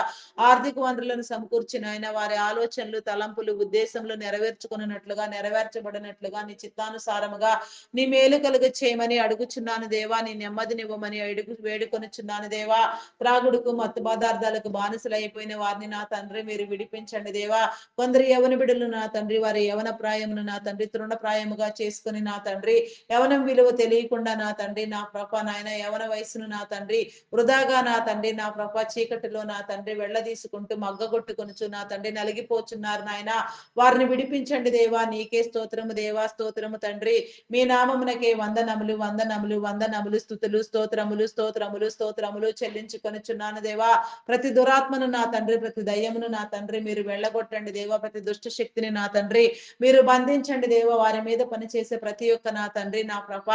Speaker 1: ఆర్థిక వనరులను సమకూర్చిన ఆయన వారి ఆలోచనలు, తలంపులు, ఉద్దేశములు నెరవేర్చుకున్నట్లుగా నెరవేర్చబడినట్లుగా నీ చిత్త చిత్తానుసారముగా నీ మేలు కలుగ చేయమని అడుగుచున్నాను దేవా. నీ నెమ్మదినివ్వమని వేడుకొనుచున్నాను దేవా. త్రాగుడుకు మత్తు పదార్థాలకు బానిసలైపోయిన వారిని నా తండ్రి మీరు విడిపించండి దేవా. కొందరు యవన బిడ్డలు నా తండ్రి వారి యవన ప్రాయమును నా తండ్రి తృణప్రాయముగా చేసుకుని నా తండ్రి యవనం విలువ తెలియకుండా నా తండ్రి నా ప్రభ నాయన యవన వయసును నా తండ్రి వృధాగా నా తండ్రి నా ప్రభ చీకటిలో నా తండ్రి వెళ్ళదీసుకుంటూ మగ్గగొట్టుకొనుచు నా తండ్రి నలిగిపోచున్నారు నాయన. వారిని విడిపించండి దేవా. నీకే స్తోత్రము దేవా, స్తోత్రము తండ్రి. మీ నామమునకే వందనములు వందనములు వందనములు స్తుతులు స్తోత్రములు స్తోత్రములు స్తోత్రములు చెల్లించుకొనుచున్నాను దేవా. ప్రతి దురాత్మను నా తండ్రి ప్రతి దయ్యమును నా తండ్రి మీరు వెళ్ళగొట్టండి దేవా. ప్రతి దుష్ట శక్తిని నా తండ్రి మీరు బంధించండి దేవా. వారి మీద పనిచేసే ప్రతి ఒక్క నా తండ్రి నా ప్రభ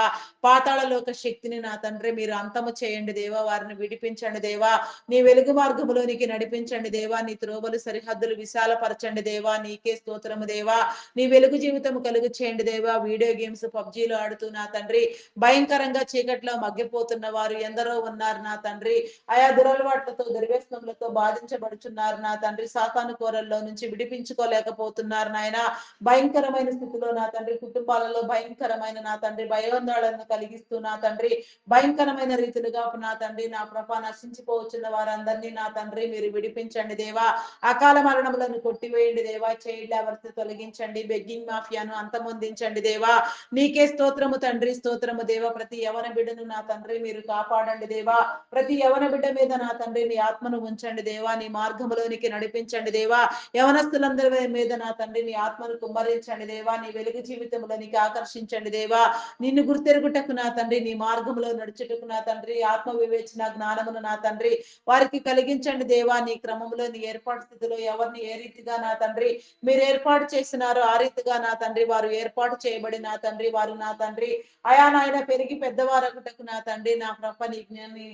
Speaker 1: పాతాళలోక శక్తిని నా తండ్రి మీరు అంతము చేయండి దేవా. వారిని విడిపించండి దేవా. నీ వెలుగు మార్గములోనికి నడిపించండి దేవా. నీ త్రోవలు సరిహద్దులు విశాలపరచండి దేవా. నీకే స్తోత్రము దేవా. నీ వెలుగు జీవితం కలుగు చేయండి దేవా. వీడియో గేమ్స్ పబ్జీలు ఆడుతూ నా తండ్రి భయంకరంగా చీకట్లో మగ్గిపోతున్న వారు ఎందరో ఉన్నారు నా తండ్రి. ఆయా దురలవాట్లతో దుర్వ్యసనములతో బాధించబడుచున్నారు నా తండ్రి. సాతాను కోరల్లో నుంచి విడిపించుకోలేకపోతున్నారు నాయన. భయంకరమైన స్థితిలో నా తండ్రి కుటుంబాలలో భయంకరమైన నా తండ్రి భయోందోళనను కలిగిస్తూ నా తండ్రి భయంకరమైన రీతిలుగా నా తండ్రి నా ప్రభ నశించిపోవచ్చున్న వారందరినీ నా తండ్రి మీరు విడిపించండి దేవా. అకాల మరణములను కొట్టివేయండి దేవా. చైల్డ్ లవర్స్ తొలగించండి. బెగ్గింగ్ మాఫియాను అంతమొందించండి దేవా. నీకే స్తోత్రము తండ్రి, స్తోత్రము దేవా. ప్రతి యవన బిడ్డను నా తండ్రి మీరు కాపాడండి దేవా. ప్రతి యవన బిడ్డ మీద నా తండ్రి నీ ఆత్మను ఉంచండి దేవా. నీ మార్గములోనికి నడిపించండి దేవా. యవనస్తులందరి మీద నా తండ్రి నీ ఆత్మను కుమ్మరించండి దేవా. నీ వెలుగు జీవితంలోనికి ఆకర్షించండి దేవా. నిన్ను గుర్తెరుగుటకు నా తండ్రి నీ మార్గంలో నడుచుటకు నా తండ్రి ఆత్మ వివేచన జ్ఞానమును నా తండ్రి వారికి కలిగించండి దేవా. నీ క్రమంలో నీ ఏర్పాటు స్థితిలో ఎవరిని ఏ రీతిగా నా తండ్రి మీరు ఏర్పాటు చేసినారో ఆ రీతిగా నా తండ్రి వారు ఏర్పాటు చేయబడి నా తండ్రి వారు నా తండ్రి అయా నాయన పెరిగి పెద్దవారకుటకు నా తండ్రి నా ప్రభ నీ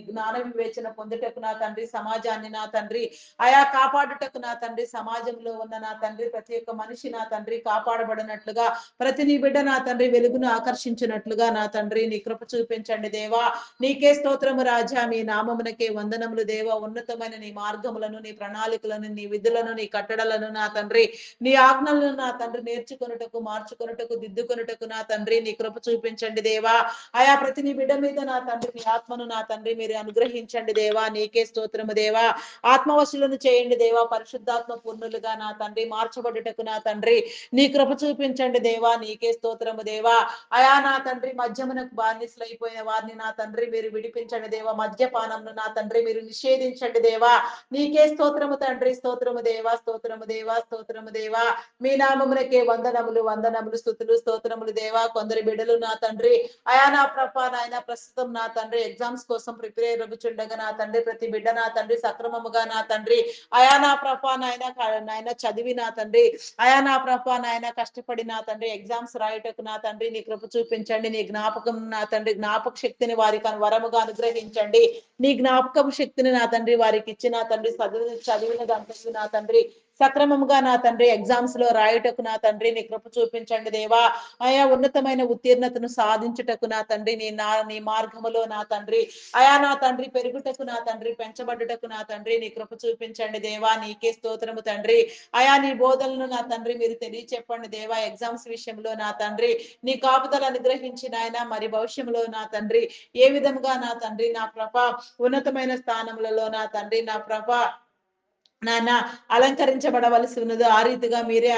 Speaker 1: జ్ఞాన వివేచన పొందుటకు నా తండ్రి సమాజాన్ని నా తండ్రి అయా కాపాడుటకు నా తండ్రి సమాజంలో ఉన్న నా తండ్రి ప్రతి ఒక్క మనిషి నా తండ్రి కాపాడబడినట్లుగా ప్రతి నీ బిడ్డ నా తండ్రి వెలుగును ఆకర్షించినట్లుగా నా తండ్రి నీ కృప చూపించండి దేవా. నీకే స్తోత్రము రాజా. మీ నామమునకే వందనములు దేవా. ఉన్నతమైన నీ మార్గములను నీ ప్రణాళికలను నీ విధులను నీ కట్టడలను నా తండ్రి నీ ఆజ్ఞలను నా తండ్రి నేర్చుకొనుటకు మార్చుకొనుటకు దిద్దుకొనుటకు నా తండ్రి నీ కృప చూపించండి దేవా. ఆయా ప్రతి నీ బిడ్డ మీద నా తండ్రి నీ ఆత్మను నా తండ్రి మీరు అనుగ్రహించండి దేవా. నీకే స్తోత్రము దేవా. ఆత్మవశులను చేయండి దేవా. పరిశుద్ధాత్మ పూర్ణులుగా నా తండ్రి మార్చబడుటకు నా తండ్రి నీ కృప చూపించండి దేవా. నీకే స్తోత్రము దేవా. అయా నా తండ్రి మద్యమునకు బానిసలైపోయిన వారిని నా తండ్రి మీరు విడిపించండి దేవా. మద్యపానంను నా తండ్రి మీరు నిషేధించండి దేవా. నీకే స్తోత్రము తండ్రి, స్తోత్రము దేవా, స్తోత్రము దేవా, స్తోత్రము దేవా. మీ నామమునకే వందనములు వందనములు స్తుతులు స్తోత్రములు దేవా. కొందరి బిడ్డలు నా తండ్రి అయా నా ప్రభ నాయన ప్రస్తుతం నా తండ్రి ఎగ్జామ్స్ కోసం ప్రిపేర్ అవ్వచుండగా నా తండ్రి ప్రతి బిడ్డ నా తండ్రి సక్రమముగా నా తండ్రి అయా నా ప్రభ నాయన చదివి నా తండ్రి అయా నా ప్రభ నాయన కష్టపడి నా తండ్రి ఎగ్జామ్స్ రాయటకు నా తండ్రి నీ కృప చూపించండి. నీ జ్ఞాపకం నా తండ్రి జ్ఞాపక శక్తిని వారికి వరముగా అనుగ్రహించండి. నీ జ్ఞాపకం శక్తిని నా తండ్రి వారికి ఇచ్చి నా తండ్రి చదివినదంతా నా తండ్రి సక్రమముగా నా తండ్రి ఎగ్జామ్స్ లో రాయుటకు నా తండ్రి నీ కృప చూపించండి దేవా. ఆయా ఉన్నతమైన ఉత్తీర్ణతను సాధించుటకు నా తండ్రి నీ మార్గములో నా తండ్రి అయా నా తండ్రి పెరుగుటకు నా తండ్రి పెంచబడుటకు నా తండ్రి నీ కృప చూపించండి దేవా. నీకే స్తోత్రము తండ్రి. అయా నీ బోధనలు నా తండ్రి మీరు తెలియచెప్పండి దేవా. ఎగ్జామ్స్ విషయంలో నా తండ్రి నీ కాపుదల అనుగ్రహించిన ఆయన మరి భవిష్యంలో నా తండ్రి ఏ విధంగా నా తండ్రి నా ప్రభ ఉన్నతమైన స్థానములలో నా తండ్రి నా ప్రభ నాన్న అలంకరించబడవలసి ఉన్నది ఆ రీతిగా మీరే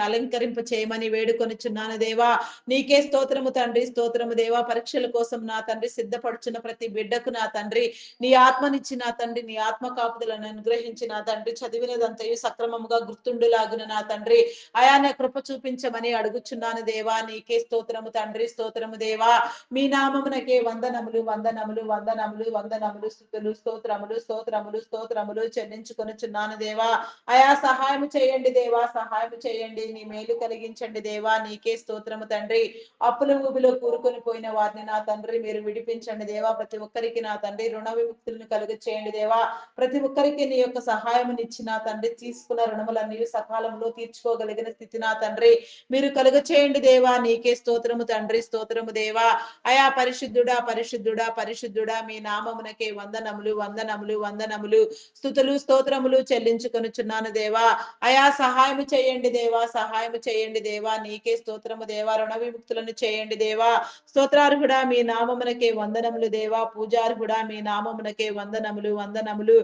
Speaker 1: అలంకరింప చేయమని వేడుకొనిచున్నాను దేవా. నీకే స్తోత్రము తండ్రి, స్తోత్రము దేవా. పరీక్షల కోసం నా తండ్రి సిద్ధపడుచున్న ప్రతి బిడ్డకు నా తండ్రి నీ ఆత్మనిచ్చి నా తండ్రి నీ ఆత్మ కాపుదలను అనుగ్రహించి నా తండ్రి చదివినదంతయు సక్రమముగా గుర్తుండులాగున నా తండ్రి అయానే కృప చూపించమని అడుగుచున్నాను దేవా. నీకే స్తోత్రము తండ్రి, స్తోత్రము దేవా. మీ నామమునకే వందనములు వందనములు వందనములు వందనములు స్తుతులు స్తోత్రములు స్తోత్రములు స్తోత్రములు చెల్లించుకొని చున్నాను దేవా. అయా సహాయం చేయండి దేవా. సహాయం చేయండి. నీ మేలు కలిగించండి దేవా. నీకే స్తోత్రము తండ్రి. అప్పుల ఊబిలో కూరుకొని పోయిన వారిని నా తండ్రి మీరు విడిపించండి దేవా. ప్రతి ఒక్కరికి నా తండ్రి రుణ విముక్తులను కలుగ చేయండి దేవా. ప్రతి ఒక్కరికి నీ యొక్క సహాయం ఇచ్చి నా తండ్రి తీసుకున్న రుణములన్నీ సకాలంలో తీర్చుకోగలిగిన స్థితి నా తండ్రి మీరు కలుగ చేయండి దేవా. నీకే స్తోత్రము తండ్రి, స్తోత్రము దేవా. అయా పరిశుద్ధుడా పరిశుద్ధుడా పరిశుద్ధుడా మీ నామమునకే వందనములు వందనములు వందనములు స్తుతులు స్తోత్రములు స్తోత్రములు చెల్లించుకొనుచున్నాను దేవా. అయా సహాయం చేయండి దేవా, సహాయం చేయండి దేవా. నీకే స్తోత్రము దేవా. రుణ విముక్తులను చేయండి దేవా. స్తోత్రార్హుడా మీ నామమునకే వందనములు దేవా. పూజార్హుడా మీ నామమునకే వందనములు వందనములు.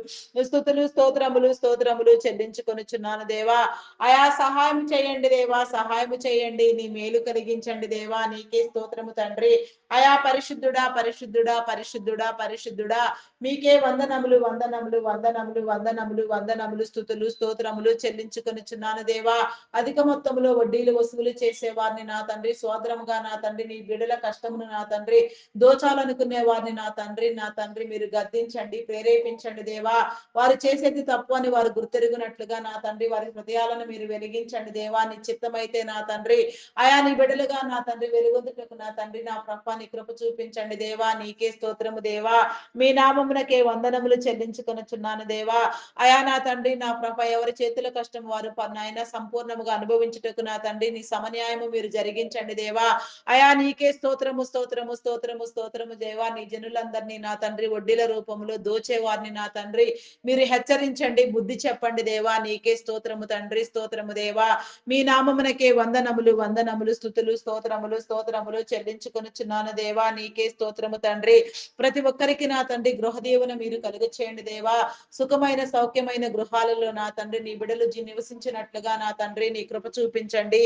Speaker 1: స్తుతులు స్తోత్రములు స్తోత్రములు చెల్లించుకొనుచున్నాను దేవా. అయా సహాయం చేయండి దేవా, సహాయం చేయండి. నీ మేలు కలిగించండి దేవా. నీకే స్తోత్రము తండ్రి. అయా పరిశుద్ధుడా పరిశుద్ధుడా పరిశుద్ధుడా పరిశుద్ధుడా, మీకే వందనములు వందనములు వందనములు వందనములు వందనములు. స్తుతులు స్తోత్రములు చెల్లించుకొనుచున్నాను దేవా. అధిక మొత్తములో వడ్డీలు వసూలు చేసేవారిని నా తండ్రి, సోదరముగా నా తండ్రి, నీ బిడ్డల కష్టమును నా తండ్రి, దోచాలనుకునే వారిని నా తండ్రి, నా తండ్రి మీరు గద్దించండి, ప్రేరేపించండి దేవా. వారు చేసేది తప్పు అని వారు గుర్తెరుగునట్లుగా నా తండ్రి, వారి హృదయాలను మీరు వెలిగించండి దేవా. నీ చిత్తమైతే నా తండ్రి, అయా నీ బిడ్డలుగా నా తండ్రి వెలుగొందుటకు నా తండ్రి, నా ప్రభ నీ కృప చూపించండి దేవా. నీకే స్తోత్రము దేవా. మీ నామమునకే వందనములు చెల్లించుకొనుచున్నాను దేవా. అయా నా తండ్రి, నా ప్రభ ఎవరి చేతుల కష్టం వారు నాయన సంపూర్ణముగా అనుభవించుటకు నా తండ్రి నీ సమన్యాయము మీరు జరిగించండి దేవా. అయా నీకే స్తోత్రము స్తోత్రము స్తోత్రము స్తోత్రము దేవా. నీ జనులందరినీ నా తండ్రి వడ్డీల రూపంలో దోచేవారిని నా తండ్రి మీరు హెచ్చరించండి, బుద్ధి చెప్పండి దేవా. నీకే స్తోత్రము తండ్రి, స్తోత్రము దేవా. మీ నామమునకే వందనములు వందనములు. స్తుతులు స్తోత్రములు స్తోత్రములు చెల్లించుకొనుచున్నాను దేవా. నీకే స్తోత్రము తండ్రి. ప్రతి ఒక్కరికి నా తండ్రి గృహ దీవెన మీరు కలుగ చేయండి దేవా. సుఖమైన సౌఖ్యమైన గృహాలలో నా తండ్రి నీ బిడలు నివసించినట్లుగా నా తండ్రి నీ కృప చూపించండి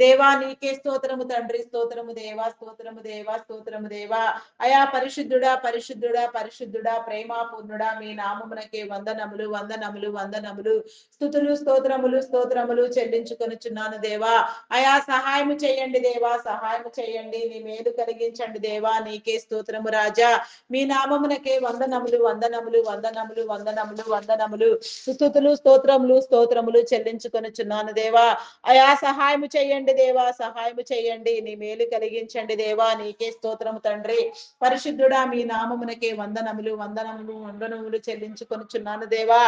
Speaker 1: దేవా. నీకే స్తోత్రము తండ్రి, స్తోత్రము దేవా, స్తోత్రము దేవా, స్తోత్రము దేవా. అయా పరిశుద్ధుడా పరిశుద్ధుడా పరిశుద్ధుడా ప్రేమ పూర్ణుడా మీ నామమునకే వందనములు వందనములు వందనములు. స్తుతులు స్తోత్రములు స్తోత్రములు చెల్లించుకొనుచున్నాను దేవా. అయా సహాయం చేయండి దేవా, సహాయం చేయండి. నీ మేలు కలిగించండి దేవా. నీకే స్తోత్రము రాజా. మీ నామమునకే వందనములు వందనములు వందనములు వందనములు వందనములు. స్తుతులు స్తోత్రములు స్తోత్రములు చెల్లించుకొనుచున్నాను దేవా. అయా సహాయం చేయండి దేవా, సహాయం చేయండి. నీ మేలు కలిగించండి దేవా. నీకే స్తోత్రము తండ్రి. పరిశుద్ధుడా మీ నామమునకే వందనములు వందనములు వందనములు చెల్లించుకొనుచున్నాను దేవా.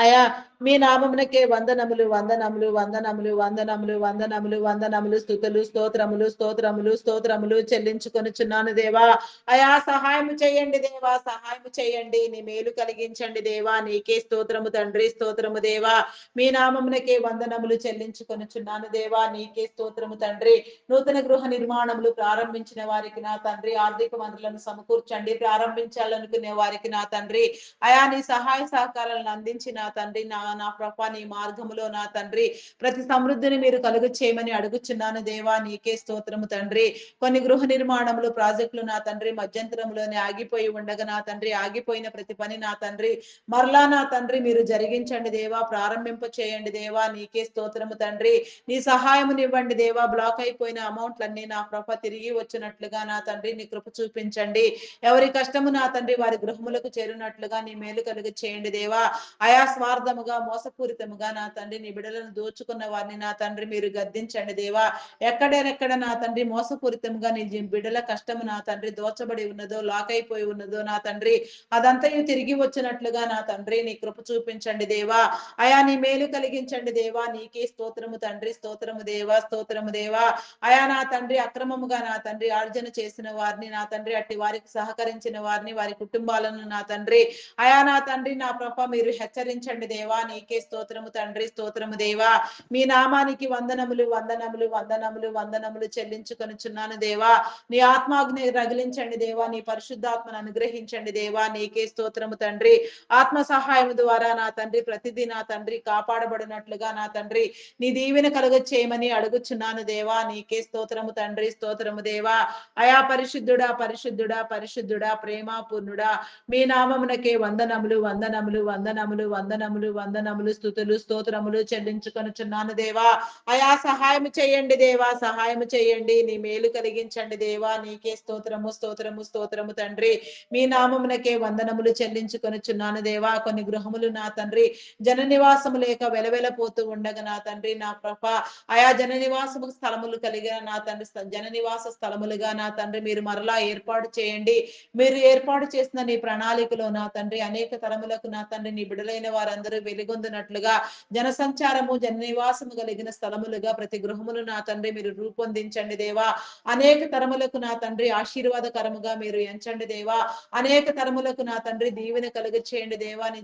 Speaker 1: అయా మీ నామమునకే వందనములు వందనములు వందనములు వందనములు వందనములు వందనములు. స్తుతులు స్తోత్రములు స్తోత్రములు స్తోత్రములు చెల్లించుకొనుచున్నాను దేవా. అయా సహాయం చేయండి దేవా, సహాయం చేయండి. నీ మేలు కలిగించండి దేవా. నీకే స్తోత్రము తండ్రి, స్తోత్రము దేవా. మీ నామమునకే వందనములు చెల్లించుకొనుచున్నాను దేవా. నీకే స్తోత్రము తండ్రి. నూతన గృహ నిర్మాణములు ప్రారంభించిన వారికి నా తండ్రి ఆర్థిక వనరులను సమకూర్చండి. ప్రారంభించాలనుకునే వారికి నా తండ్రి అయా నీ సహాయ సహకారాలను అందించి నా తండ్రి నా నా ప్రభ నీ మార్గములో నా తండ్రి ప్రతి సమృద్ధిని మీరు కలుగు చేయమని అడుగుచున్నాను దేవా. నీకే స్తోత్రము తండ్రి. కొన్ని గృహ నిర్మాణములు ప్రాజెక్టులు నా తండ్రి మధ్యంతరంలోనే ఆగిపోయి ఉండగా నా తండ్రి ఆగిపోయిన ప్రతి పని నా తండ్రి మరలా నా తండ్రి మీరు జరిగించండి దేవా. ప్రారంభింప చేయండి దేవా. నీకే స్తోత్రము తండ్రి. నీ సహాయమునివ్వండి దేవా. బ్లాక్ అయిపోయిన అమౌంట్లన్నీ నా ప్రభ తిరిగి వచ్చినట్లుగా నా తండ్రి నీ కృప చూపించండి. ఎవరి కష్టము నా తండ్రి వారి గృహములకు చేరినట్లుగా నీ మేలు కలుగు చేయండి దేవా. అయా స్వార్థముగా మోసపూరితముగా నా తండ్రి నీ బిడలను దోచుకున్న వారిని నా తండ్రి మీరు గద్దించండి దేవా. ఎక్కడెక్కడ నా తండ్రి మోసపూరితముగా నీ బిడల కష్టము నా తండ్రి దోచబడి ఉన్నదో లాక్ అయిపోయి ఉన్నదో నా తండ్రి అదంతయు తిరిగి వచ్చినట్లుగా నా తండ్రి నీ కృప చూపించండి దేవా. అయా నీ మేలు కలిగించండి దేవా. నీకే స్తోత్రము తండ్రి, స్తోత్రము దేవా, స్తోత్రము దేవా. అయా నా తండ్రి అక్రమముగా నా తండ్రి ఆర్జన చేసిన వారిని నా తండ్రి అట్టి వారికి సహకరించిన వారిని వారి కుటుంబాలను నా తండ్రి అయా నా తండ్రి నా ప్రభ మీరు హెచ్చరించండి దేవా. నీకే స్తోత్రము తండ్రి, స్తోత్రము దేవా. మీ నామానికి వందనములు వందనములు వందనములు వందనములు చెల్లించుకొనుచున్నాను దేవా. నీ ఆత్మాగ్ని రగిలించండి దేవా. నీ పరిశుద్ధాత్మను అనుగ్రహించండి దేవా. నీకే స్తోత్రము తండ్రి. ఆత్మ సహాయం ద్వారా నా తండ్రి ప్రతిదీ నా తండ్రి కాపాడబడినట్లుగా నా తండ్రి నీ దీవెన కలుగ చేయమని అడుగుచున్నాను దేవా. నీకే స్తోత్రము తండ్రి, స్తోత్రము దేవా. అయా పరిశుద్ధుడా పరిశుద్ధుడా పరిశుద్ధుడా ప్రేమ పూర్ణుడా మీ నామమునకే వందనములు వందనములు వందనములు వందనములు వందనములు. స్తుతులు స్తోత్రములు చెల్లించుకొనుచున్నాను దేవా. అయా సహాయం చేయండి దేవా, సహాయం చేయండి. నీ మేలు కలిగించండి దేవా. నీకే స్తోత్రము స్తోత్రము స్తోత్రము తండ్రి. మీ నామమునకే వందనములు చెల్లించుకొనుచున్నాను దేవా. కొన్ని గృహములు నా తండ్రి జన నివాసము లేక వెలవెలపోతూ ఉండగా నా తండ్రి నా ప్రభ ఆయా జన నివాసము స్థలములు కలిగిన నా తండ్రి జన నివాస స్థలములుగా నా తండ్రి మీరు మరలా ఏర్పాటు చేయండి. మీరు ఏర్పాటు చేసిన నీ ప్రణాళికలో నా తండ్రి అనేక తరములకు నా తండ్రి నీ బిడలైన వారందరూ వెలుగొందినట్లుగా జనసంచారము, జన నివాసము కలిగిన స్థలములుగా ప్రతి గృహమును నా తండ్రి మీరు రూపొందించండి దేవా. అనేక తరములకు నా తండ్రి ఆశీర్వాదకరముగా మీరు ఎంచండి దేవా. అనేక తరములకు నా తండ్రి దీవెన కలుగ చేయండి దేవా. నీ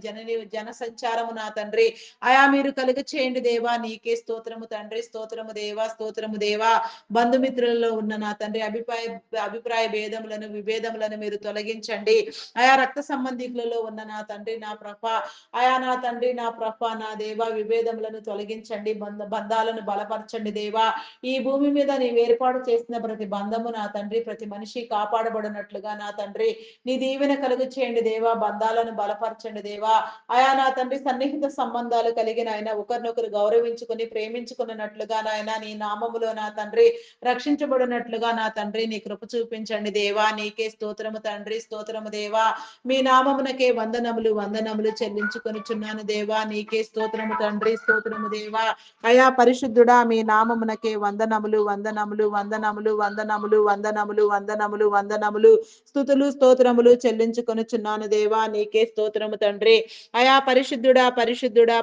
Speaker 1: జన సంచారము నా తండ్రి అయా మీరు కలుగ చేయండి దేవా. నీకే స్తోత్రము తండ్రి, స్తోత్రము దేవా, స్తోత్రము దేవా. బంధుమిత్రులలో ఉన్న నా తండ్రి అభిప్రాయ భేదములను విభేదములను మీరు తొలగించండి. ఆయా రక్త సంబంధికులలో ఉన్న నా తండ్రి నా ప్రభ ఆయా నా తండ్రి నా ప్రభ నా దేవా విభేదములను తొలగించండి. బంధాలను బలపరచండి దేవా. ఈ భూమి మీద నీవు ఏర్పాటు చేసిన ప్రతి బంధము నా తండ్రి ప్రతి మనిషి కాపాడబడినట్లుగా నా తండ్రి నీ దీవెన కలుగు చేయండి దేవా. బంధాలను బలపరచండి దేవా. ఆయా నా తండ్రి సన్నిహిత సంబంధాలు కలిగిన ఆయన ఒకరినొకరు గౌరవించుకుని ప్రేమించుకున్నట్లుగా నాయన నీ నామములో నా తండ్రి రక్షించబడినట్లుగా నా తండ్రి నీ కృప చూపించండి దేవా. నీకే స్తోత్రము తండ్రి, స్తోత్రము దేవా. మీ నామమునకే వందనములు వందనములు చెల్లించుకొనుచున్నాను దేవా. నీకే స్తోత్రము తండ్రి, స్తోత్రము దేవా. అయా పరిశుద్ధుడా మీ నామమునకే వందనములు వందనములు వందనములు వందనములు వందనములు వందనములు వందనములు స్తుతులు స్తోత్రములు చెల్లించుకొనుచున్నాను దేవా. నీకే స్తోత్రము తండ్రి. అయా పరిశుద్ధుడా పరిశుద్ధుడా